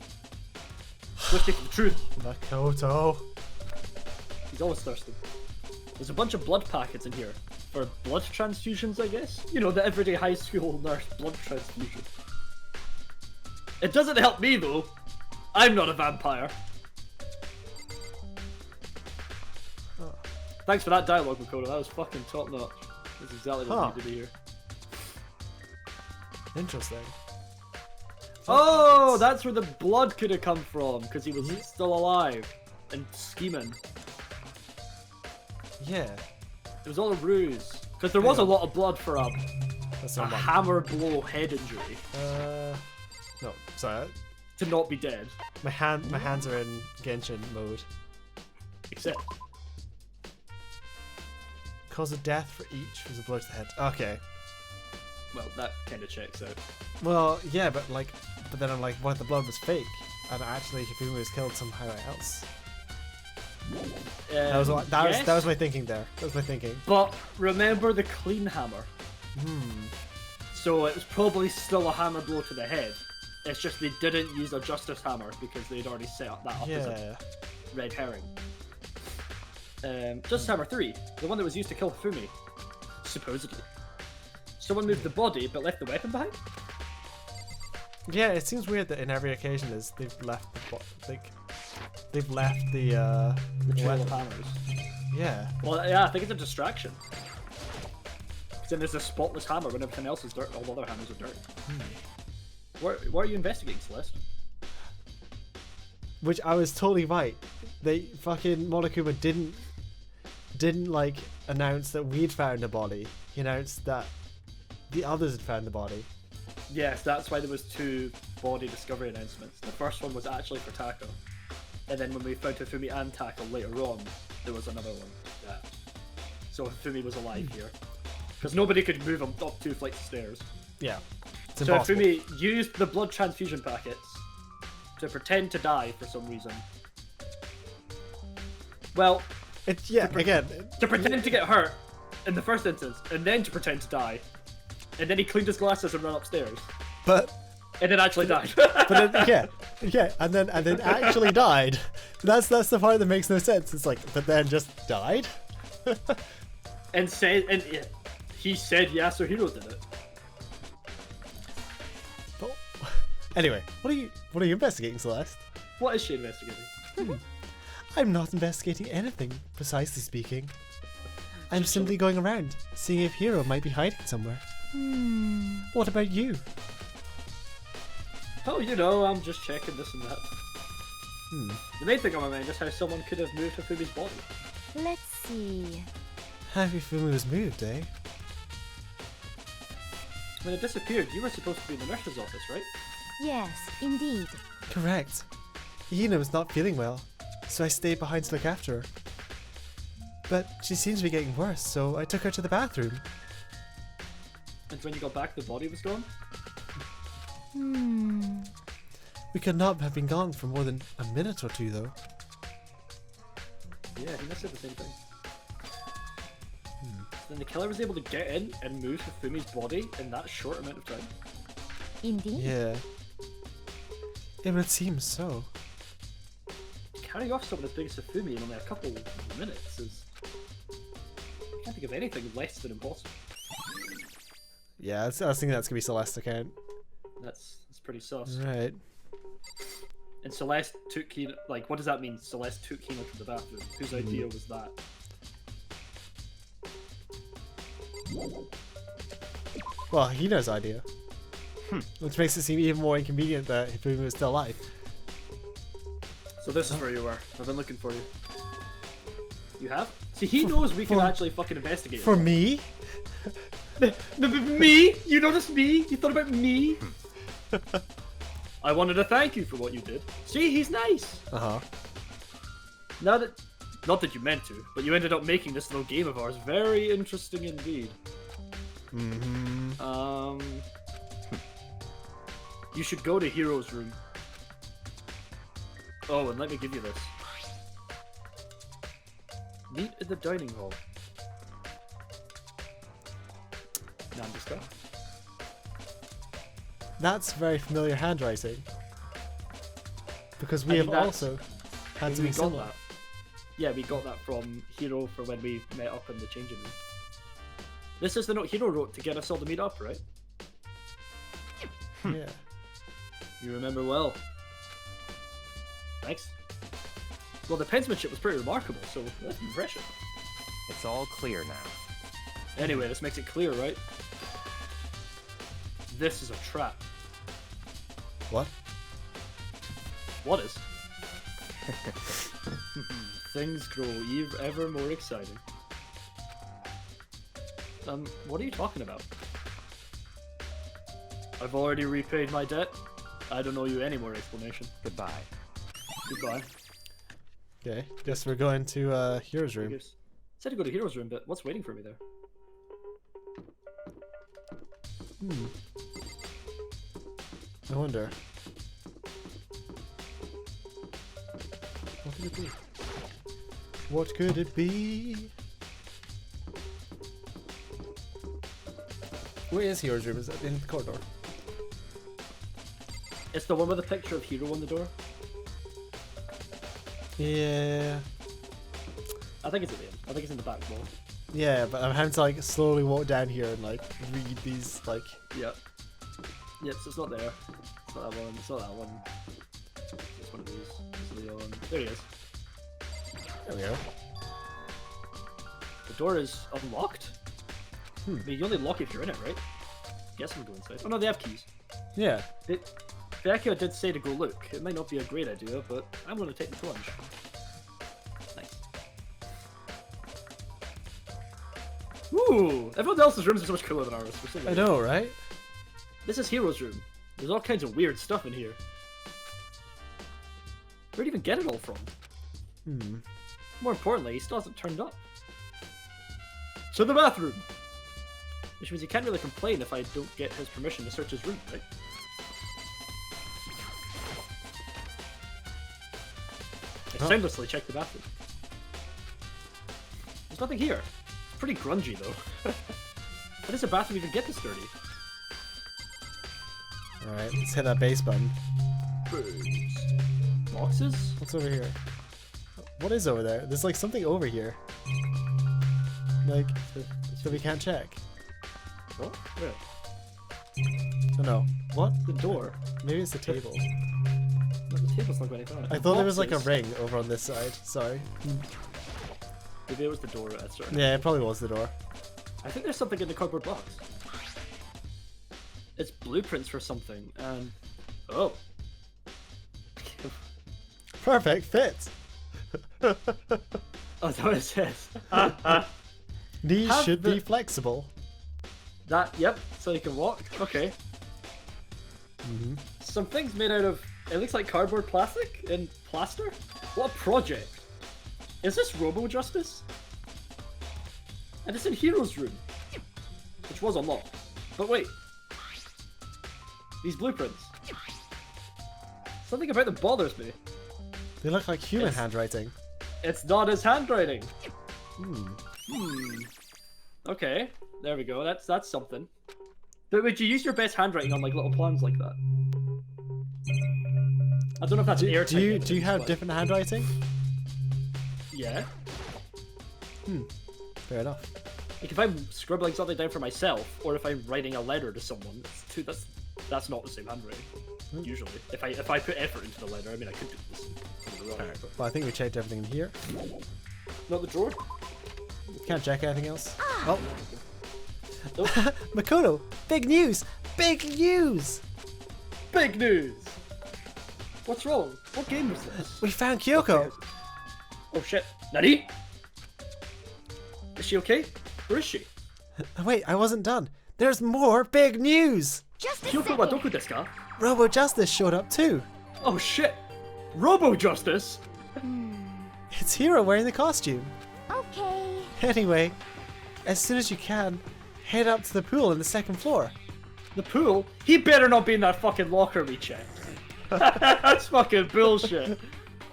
Thirsty for the truth. Makoto. He's always thirsty. There's a bunch of blood packets in here. For blood transfusions, I guess? You know, the everyday high school nurse blood transfusion. It doesn't help me, though. I'm not a vampire. Thanks for that dialogue, Makoto. That was fucking top notch. That's exactly what Huh. needed to hear. Interesting. Oh, that's where the blood could have come from, because he was still alive and scheming. Yeah. It was all a ruse. Because there was a lot of blood for a That's a not bad. hammer blow head injury No, sorry. to not be dead. My hands are in Genshin mode. Except, Cause of death for each was a blow to the head. Okay. well, that kind of checks out. Well, yeah, but then I'm like, what if the blood was fake? And actually Hifumi was killed somehow else. That was my thinking there. That was my thinking. But remember the clean hammer. So it was probably still a hammer blow to the head. It's just they didn't use a justice hammer because they'd already set up that up as a Yeah. red herring. Justice Hammer 3, the one that was used to kill Hifumi, supposedly. Someone moved the body but left the weapon behind? Yeah, it seems weird that in every occasion they've left the The trail weapon. of hammers. Yeah. Well, yeah, I think it's a distraction. 'Cause then there's a spotless hammer when everything else is dirt, all the other hammers are dirt. What are you investigating, Celeste? Which I was totally right. They fucking Monokuma didn't like announce that we'd found a body. He announced that the others had found the body. Yes, that's why there was 2 body discovery announcements. The first one was actually for Tako. And then when we found Hifumi and Tako later on, there was another one. Yeah. So Hifumi was alive here. Because nobody could move him up 2 flights of stairs. Yeah. It's So impossible. Hifumi used the blood transfusion packets to pretend to die for some reason. Well, It's again. to pretend to get hurt in the first instance, and then to pretend to die. And then he cleaned his glasses and ran upstairs. But And then actually died. then, and then actually died. That's the part that makes no sense. It's like, but then just died. and he said yes, so Hero did it. But, anyway, what are you investigating, Celeste? What is she investigating? I'm not investigating anything, precisely speaking. I'm simply going around, seeing if Hero might be hiding somewhere. What about you? Oh, you know, I'm just checking this and that. The main thing on my mind is how someone could have moved Hifumi's body. Let's see. How Hifumi was moved, eh? When it disappeared, you were supposed to be in the nurse's office, right? Yes, indeed. Correct. Hina was not feeling well, so I stayed behind to look after her. But she seems to be getting worse, so I took her to the bathroom. And when you got back, the body was gone? We could not have been gone for more than a minute or 2, though. Yeah, he must have said the same thing. Then the killer was able to get in and move Hifumi's body in that short amount of time. Indeed. Yeah. It would seem so. Carrying off someone as big as Hifumi in only a couple of minutes is... I can't think of anything less than impossible. Yeah, I was thinking that's gonna be Celeste's account. That's pretty sus. Right. And Celeste took Hina... Like, what does that mean? Celeste took Hina to the bathroom. Whose idea was that? Well, Hina's idea. Which makes it seem even more inconvenient that Hifumi was still alive. So this is where you were. I've been looking for you. You have? See, he knows we can actually fucking investigate. For me? Me? You noticed me? You thought about me? I wanted to thank you for what you did. See, he's nice. Uh-huh. Now that... Not that you meant to, but you ended up making this little game of ours very interesting indeed. You should go to Hero's room. Oh, and let me give you this. Meet in the dining hall. Nandesuka? That's very familiar handwriting. Because we have also had something similar. That. Yeah, we got that from Hero for when we met up in the changing room. This is the note Hero wrote to get us all to meet up, right? Yeah. You remember well. Thanks. Well, the penmanship was pretty remarkable, so that's impressive. It's all clear now. Anyway, this makes it clear, right? This is a trap. What? What is? Things grow ever more exciting. What are you talking about? I've already repaid my debt. I don't owe you any more explanation. Goodbye. Goodbye. Okay, guess we're going to Hero's room. Said to go to Hero's room, but what's waiting for me there? I wonder. What could it be? What could it be? Where is Hero's room? Is that in the corridor? It's the one with a picture of Hero on the door. Yeah. I think it's at the end. I think it's in the back wall. Yeah, but I'm having to like slowly walk down here and like read these like. Yep. Yep, so it's not there. It's not that one. It's not that one. It's one of these. It's the other one. There he is. There we go. The door is unlocked? I mean, you only lock if you're in it, right? Guess I'm going inside. Oh no, they have keys. Yeah. Becky did say to go look. It might not be a great idea, but I'm going to take the plunge. Nice. Ooh! Everyone else's rooms are so much cooler than ours. So I know, right? This is Hero's room. There's all kinds of weird stuff in here. Where'd he even get it all from? More importantly, he still hasn't turned up. To the bathroom! Which means he can't really complain if I don't get his permission to search his room, right? I shamelessly checked the bathroom. There's nothing here. It's pretty grungy, though. How does a bathroom even get this dirty? Alright, let's hit that base button. Boxes? What's over here? What is over there? There's like something over here. Like, that we can't check. What? Where? Oh no. What? The door. Maybe it's the table. No, the table's not got anything on it. I thought there was like a Boxes. ring over on this side. Sorry. Maybe it was the door at certain. Yeah, it probably was the door. I think there's something in the cardboard box. It's blueprints for something, and... Oh. Perfect fit! Oh, that's what it says. Knees Have should the- be flexible. That, yep, so you can walk. Okay. Some things made out of... It looks like cardboard plastic and plaster? What a project. Is this Robo-Justice? And it's in Hero's room. Which was unlocked. But wait. These blueprints. Something about them bothers me. They look like human It's- handwriting. It's not his handwriting. Hmm. Okay, there we go. That's something. But would you use your best handwriting on like little plans like that? I don't know if that's airtight. Do you have but- different handwriting? Yeah. Fair enough. Like if I'm scribbling something down for myself, or if I'm writing a letter to someone, that's not the same handwriting. Usually, if I put effort into the letter, I mean I could do this. Well, I think we checked everything in here. Not the drawer. Can't check anything else. Oh. Nope. Makoto! Big news! Big news! Big news. What's wrong? What game was this? We found Kyoko! Oh shit, Nani? Is she okay? Where is she? Wait, I wasn't done. There's more big news! Just a Kyoko wa second. doku desu ka? Robo Justice showed up too. Oh shit! Robo-Justice? It's Hiro wearing the costume. Okay. Anyway, as soon as you can, head up to the pool in the second floor. The pool? He better not be in that fucking locker we checked. That's fucking bullshit.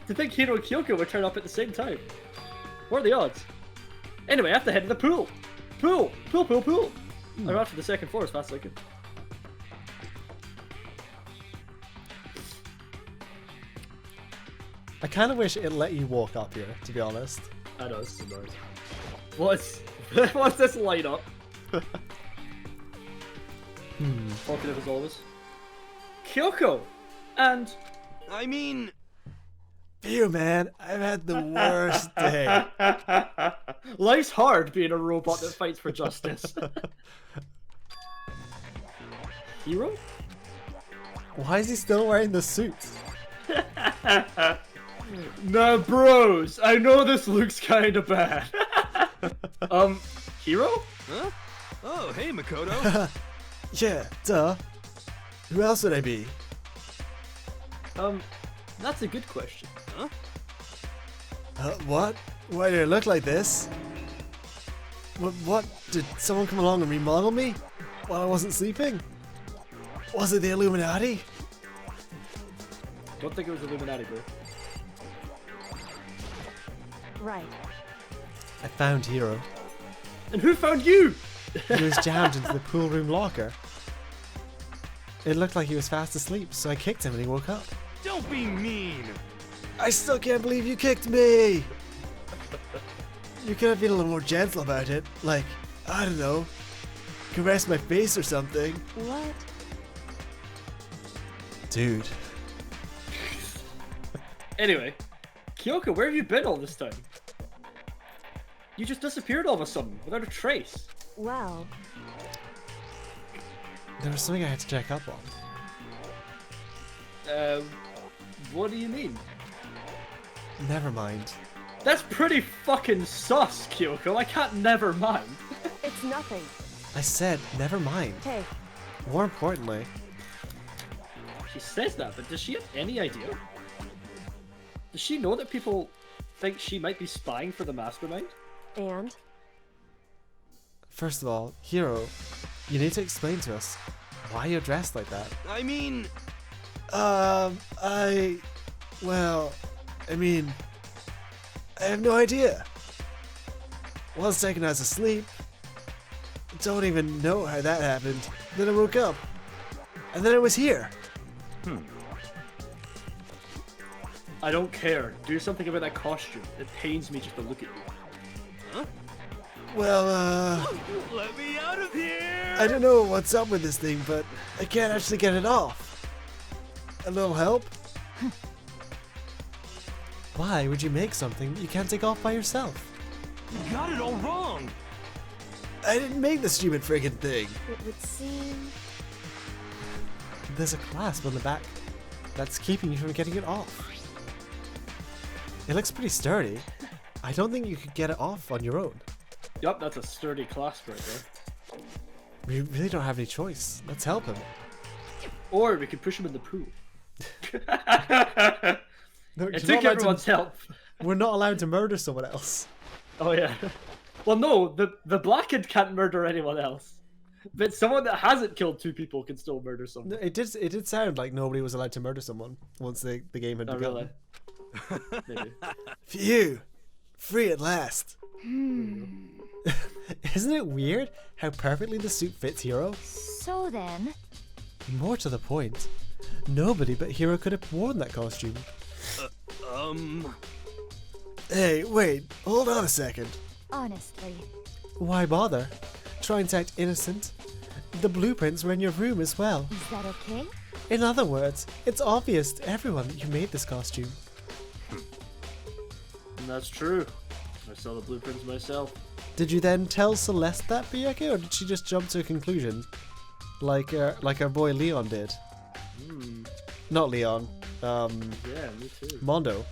To think Hiro and Kyoko would turn up at the same time. What are the odds? Anyway, I have to head to the pool. Pool! Pool, pool, pool! I'm off to the second floor as fast as I can. I kind of wish it let you walk up here, to be honest. I know, this is annoying. What's this light up? Talkative as always. Kyoko! And... I mean, Phew, man, I've had the worst day. Life's hard being a robot that fights for justice. Hero? Why is he still wearing the suit? Nah, bros, I know this looks kinda bad. Hero? huh? Oh, hey, Makoto. Yeah, duh. Who else would I be? That's a good question. What? Why do I look like this? What? Did someone come along and remodel me while I wasn't sleeping? Was it the Illuminati? Don't think it was Illuminati, bro. Right. I found Hiro. And who found you? He was jammed into the pool room locker. It looked like he was fast asleep, so I kicked him and he woke up. Don't be mean. I still can't believe you kicked me! You could have been a little more gentle about it. Like, I don't know, caress my face or something. What? Dude. Anyway, Kyoko, where have you been all this time? You just disappeared all of a sudden, without a trace. Well, There was something I had to check up on. What do you mean? Never mind. That's pretty fucking sus, Kyoko. I can't never mind. It's nothing. I said never mind. Hey, More importantly, She says that, but does she have any idea? Does she know that people think she might be spying for the mastermind? and? first of all, Hiro, you need to explain to us why you're dressed like that. I mean, I have no idea. One second I was asleep. Don't even know how that happened. Then I woke up. And then I was here. I don't care. Do something about that costume. It pains me just to look at you. Well, let me out of here! I don't know what's up with this thing, but I can't actually get it off. A little help? Why would you make something that you can't take off by yourself? You got it all wrong! I didn't make the stupid friggin' thing. It would seem... There's a clasp on the back that's keeping you from getting it off. It looks pretty sturdy. I don't think you could get it off on your own. Yup, that's a sturdy clasp right there. We really don't have any choice. Let's help him. Or we could push him in the pool. No, It took everyone's help. We're not allowed to murder someone else. Oh yeah. Well, no, the blackened can't murder anyone else. But someone that hasn't killed two people can still murder someone. No, it did sound like nobody was allowed to murder someone once the game had Oh, begun. really? Maybe. Phew! Free at last. Isn't it weird how perfectly the suit fits Hiro? So then... More to the point, nobody but Hiro could have worn that costume. Hey, wait, hold on a second. Honestly. Why bother? Trying to act innocent? The blueprints were in your room as well. Is that okay? In other words, it's obvious to everyone that you made this costume. And that's true. I saw the blueprints myself. Did you then tell Celeste that, Byaku, or did she just jump to a conclusion? Like our boy Leon did. Not Leon. Yeah, me too. Mondo.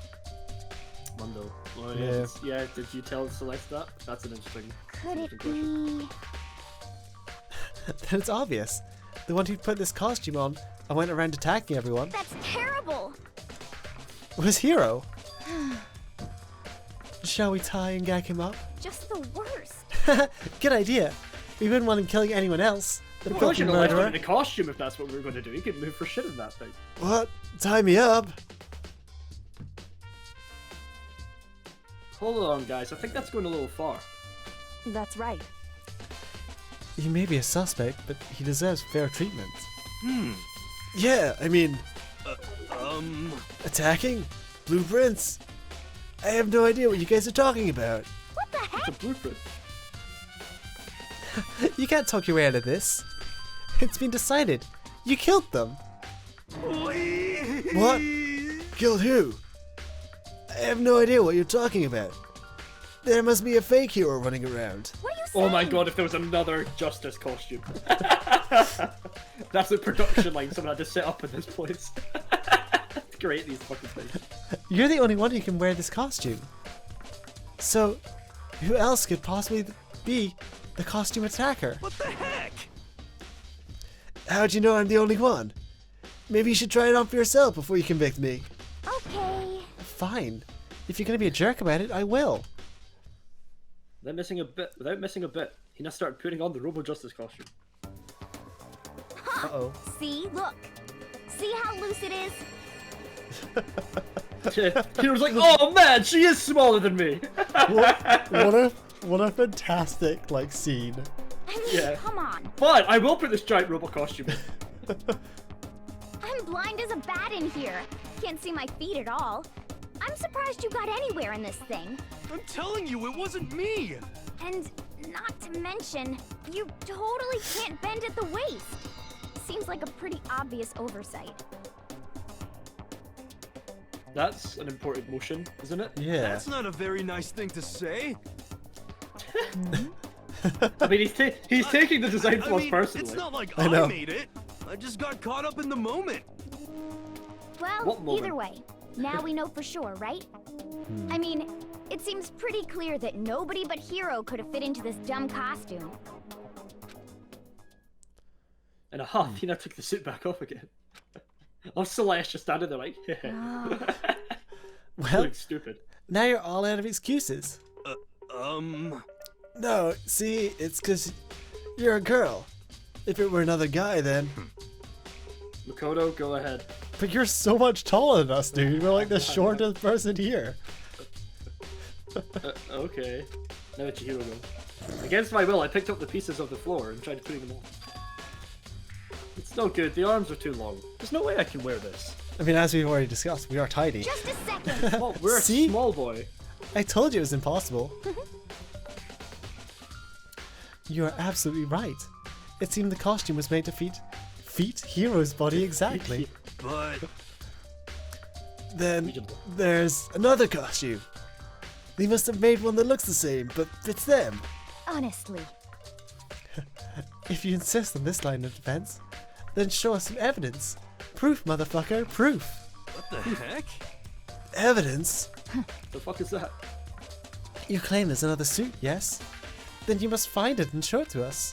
Mondo. Oh Yeah. yeah. Did you tell Celeste that? That's an interesting. Could it interesting question. be... Then it's obvious. The one who put this costume on and went around attacking everyone That's terrible! was Hiro. Shall we tie and gag him up? Just the worst. Good idea. We wouldn't want him killing anyone else. The Well, we should fucking have left him murderer. in the costume if that's what we were going to do. He could move for shit in that thing. What? Tie me up? Hold on, guys. I think that's going a little far. That's right. He may be a suspect, but he deserves fair treatment. Yeah, I mean, attacking? Blueprints? I have no idea what you guys are talking about. What the heck? It's a blueprint. You can't talk your way out of this. It's been decided. You killed them. What? Killed who? I have no idea what you're talking about. There must be a fake hero running around. What are you saying? Oh my god, if there was another Justice costume. That's the production line someone had to set up in this place. To create these fucking things. You're the only one who can wear this costume. So, who else could possibly be the costume attacker? What the heck? How'd you know I'm the only one? Maybe you should try it on for yourself before you convict me. Okay. Fine. If you're gonna be a jerk about it, I will. Without missing a bit, Hina started putting on the Robo Justice costume. Uh-oh. See? Look. See how loose it is? Hina was like, oh man, she is smaller than me! What a fantastic scene. I mean, Yeah. come on. But I will put this giant Robo costume in. I'm blind as a bat in here. Can't see my feet at all. I'm surprised you got anywhere in this thing. I'm telling you, it wasn't me! And not to mention, you totally can't bend at the waist. Seems like a pretty obvious oversight. That's an important motion, isn't it? Yeah. That's not a very nice thing to say. I mean, he's taking the design I flaws mean, personally. it's not like I know. I made it. I just got caught up in the moment. What Well, moment? either way, now we know for sure, right? I mean, it seems pretty clear that nobody but Hero could have fit into this dumb costume. And Hina took the suit back off again. I'm Celeste just standing there like, Well, looking stupid. now you're all out of excuses. No, see, it's because you're a girl. If it were another guy, then. Makoto, go ahead. But you're so much taller than us, dude. We're like the shortest person here. Okay. Now it's Chihiro go. Against my will, I picked up the pieces of the floor and tried putting them on. It's no good. The arms are too long. There's no way I can wear this. I mean, as we've already discussed, we are tiny. Just a second. Oh, we're See? a small boy. I told you it was impossible. You are absolutely right. It seemed the costume was made to fit Hero's body exactly. But Then there's another costume. They must have made one that looks the same, but fits them. Honestly. If you insist on this line of defense, then show us some evidence. Proof, motherfucker, proof. what the heck? Evidence? The fuck is that? You claim there's another suit, yes? Then you must find it and show it to us.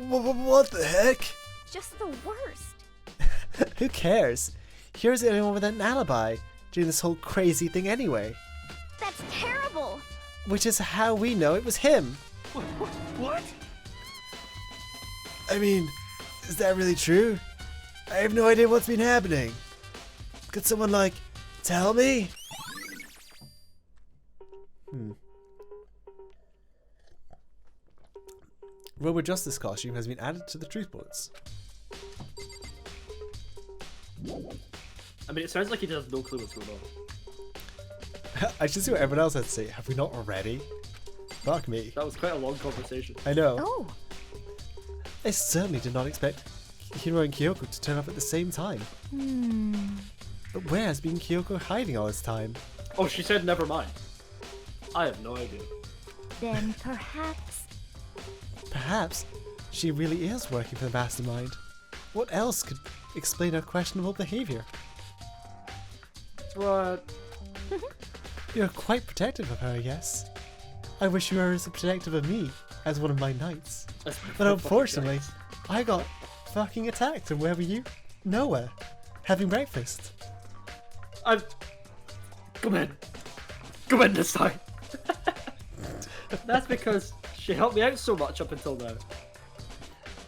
What the heck? Just the worst. Who cares? Here's the only one with an alibi during this whole crazy thing anyway. That's terrible. Which is how we know it was him. What? I mean, is that really true? I have no idea what's been happening. Could someone, like, tell me? Robot Justice costume has been added to the truth boards. I mean, it sounds like he has no clue what's going on. I should see what everyone else had to say. Have we not already? Fuck me. That was quite a long conversation. I know. Oh, I certainly did not expect Hiro and Kyoko to turn up at the same time. But where has been Kyoko hiding all this time? Oh, she said never mind. I have no idea. then perhaps. Perhaps she really is working for the mastermind. What else could explain her questionable behavior? But You're quite protective of her, yes? I wish you were as protective of me as one of my knights. But unfortunately, I got fucking attacked and where were you? Nowhere. Having breakfast. Come in this time. That's because she helped me out so much up until now.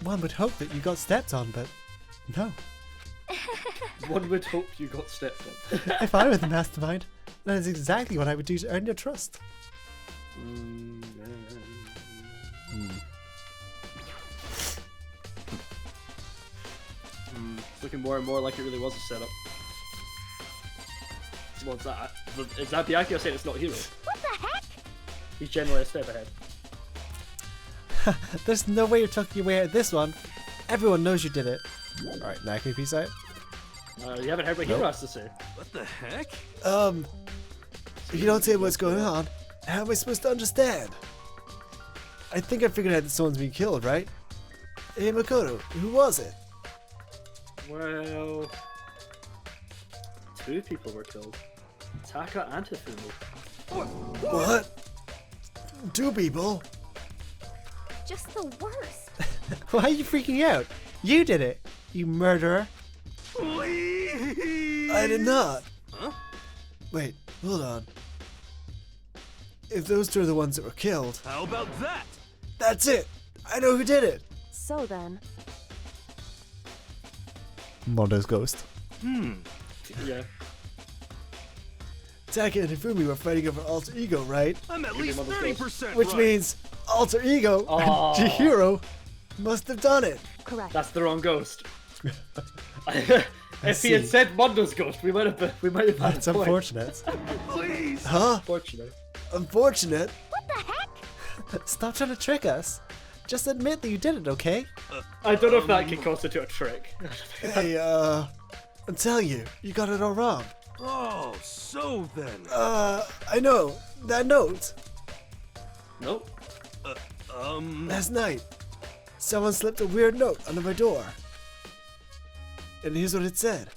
One would hope that you got stepped on, but no. One would hope you got stepped on. If I were the mastermind, that is exactly what I would do to earn your trust. It's looking more and more like it really was a setup. What's that? Is that Byakuya saying it's not Hero? What the heck? He's generally a step ahead. There's no way you're tucking your way out of this one. Everyone knows you did it. Alright, now can we peace out? You haven't heard what Hero has to say. What the heck? If you don't tell me what's going on, how am I supposed to understand? I think I figured out that someone's been killed, right? Hey Makoto, who was it? Well, two people were killed. Taka and Hifumo. What? Two people? Just the worst. Why are you freaking out? You did it, you murderer. Please. I did not. Huh? Wait, hold on. If those two are the ones that were killed, How about that? that's it. I know who did it. So then, Mondo's ghost. Yeah. Taka and Hifumi were fighting over alter ego, right? I'm at least 30% Which right. means alter ego Aw. and Chihiro must have done it. correct. That's the wrong ghost. If he had see. said Mondo's ghost, we might have had That's a point. unfortunate. Please. Huh? Unfortunate. Unfortunate? What the heck? Stop trying to trick us. Just admit that you did it, okay? I don't know if that can constitute a trick. Hey, I'm telling you, you got it all wrong. Oh, so then. I know. That note. Nope. Last night, someone slipped a weird note under my door. And here's what it said.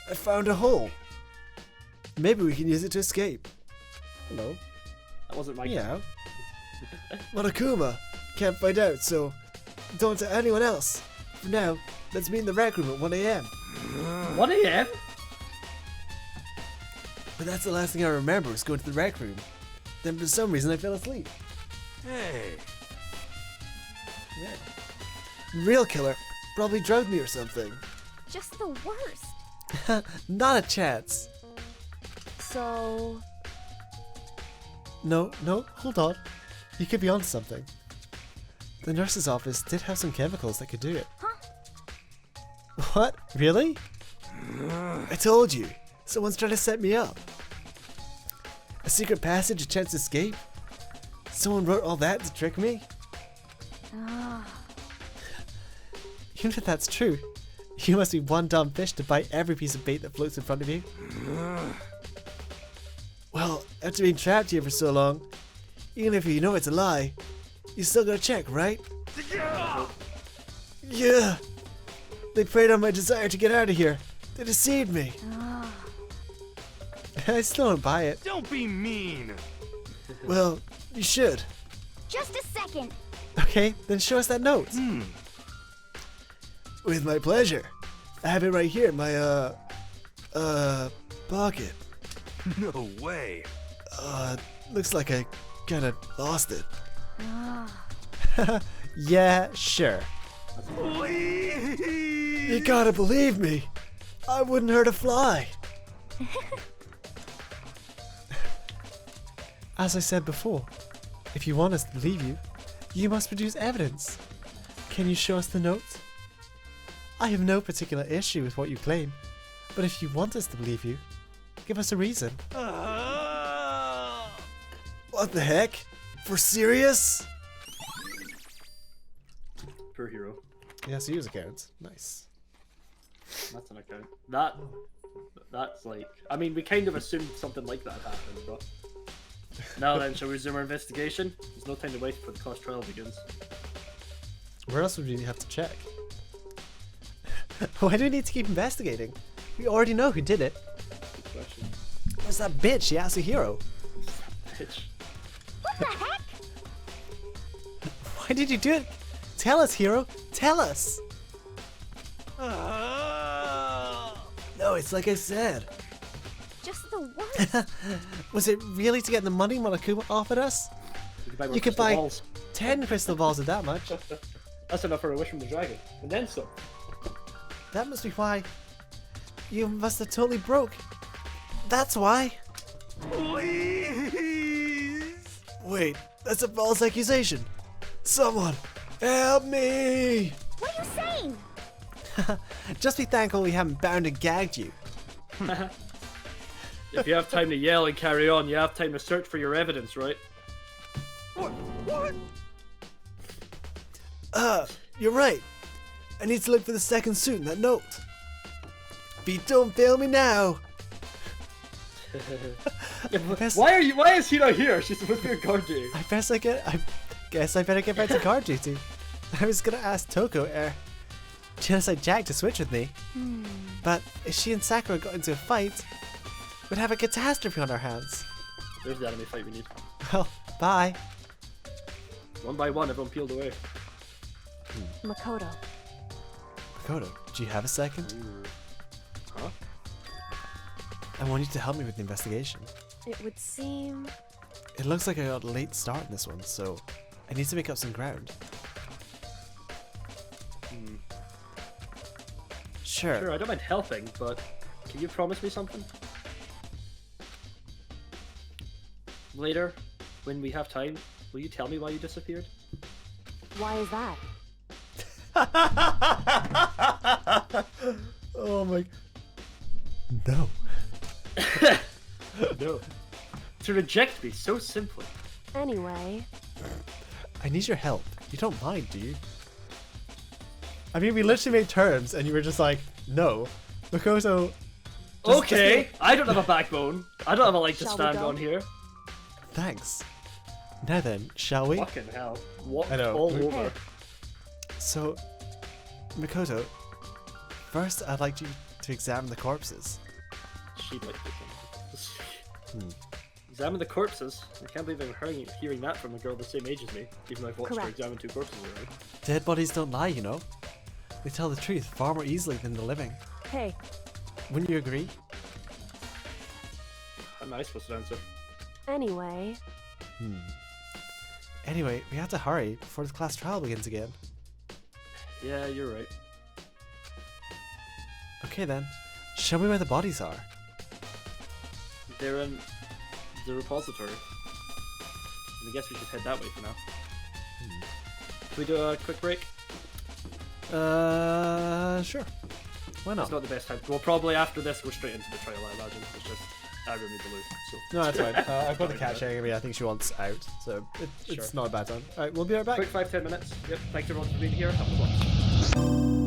I found a hole. Maybe we can use it to escape. Hello. That wasn't my Yeah. Monokuma. Can't find out, so don't tell anyone else. For now, let's meet in the rec room at 1 a.m. 1 a.m.? But that's the last thing I remember was going to the rec room. Then for some reason I fell asleep. Hey. Yeah. Real killer. Probably drugged me or something. Just the worst. Not a chance. So, No, hold on. You could be onto something. The nurse's office did have some chemicals that could do it. Huh? What? Really? I told you. Someone's trying to set me up. A secret passage, a chance to escape? Someone wrote all that to trick me? Ah. Even if that's true, you must be one dumb fish to bite every piece of bait that floats in front of you. Well, after being trapped here for so long, even if you know it's a lie, you still gotta check, right? Yeah! They preyed on my desire to get out of here. They deceived me. Ah. I still don't buy it. Don't be mean. Well, you should. Just a second. Okay, then show us that note. With my pleasure. I have it right here in my, pocket. No way. Looks like I kinda lost it. Ah. Yeah, sure. Please. You gotta believe me. I wouldn't hurt a fly. As I said before, if you want us to believe you, you must produce evidence. Can you show us the note? I have no particular issue with what you claim, but if you want us to believe you, give us a reason. What the heck? For serious? Per hero. Yes, use account. Nice. That's an account. That's like... I mean, we kind of assumed something like that happened, but... Now then, shall we resume our investigation? There's no time to wait before the class trial begins. Where else would we have to check? Why do we need to keep investigating? We already know who did it. Good question. Where's that bitch, Yasuhiro? Bitch. What the heck? Why did you do it? Tell us, Hero. Tell us. No, it's like I said. Just the worst. Was it really to get the money Monokuma offered us? more You could crystal buy balls. 10 crystal balls of that much. That's enough for a wish from the dragon. And then some. That must be why. You must have totally broke. That's why. Please. Wait, that's a false accusation. Someone, help me! What are you saying? Just be thankful we haven't bound and gagged you. If you have time to yell and carry on, you have time to search for your evidence, right? What? You're right. I need to look for the second suit in that note. Beat, don't fail me now. Guess- Why is he not here? She's supposed to be a guard duty. I guess I better get back to guard duty. I was gonna ask Toko, Genocide Jack to switch with me. But if she and Sakura got into a fight, we'd have a catastrophe on our hands. There's the enemy fight we need. Well, bye. One by one, everyone peeled away. Makoto. Makoto, do you have a second? Huh? I want you to help me with the investigation. It would seem... It looks like I got a late start in this one, so I need to make up some ground. Sure. Sure, I don't mind helping, but can you promise me something? Later, when we have time, will you tell me why you disappeared? Why is that? Oh my... No. No. To reject me so simply. Anyway, I need your help. You don't mind, do you? I mean, we literally made terms, and you were just like, no. Makoto... Okay, I don't have a backbone. I don't have a leg to Shall we stand go? on here. Thanks. Now then, shall we? Fucking hell. Walked I know. all over. So, Makoto, first I'd like you to examine the corpses. she'd like to do. Examine the corpses. I can't believe I'm hearing that from a girl the same age as me, even though I've watched her examine 2 corpses already. Dead bodies don't lie, you know. They tell the truth far more easily than the living. Hey, Wouldn't you agree? How am I supposed to answer? anyway, Anyway, we have to hurry before the class trial begins again. Yeah, you're right. Okay then, show me where the bodies are. They're in the repository. And I guess we should head that way for now. Can we do a quick break? Sure. Why not? It's not the best time. Well, probably after this, we're straight into the trial, I imagine. It's just, I removed the loop, so. No, that's fine. I've got the cat checking me. I think she wants out, so it's Sure. not a bad time. Alright, we'll be right back. Quick 5-10 minutes. Yep, thanks everyone for being here. Have a watch.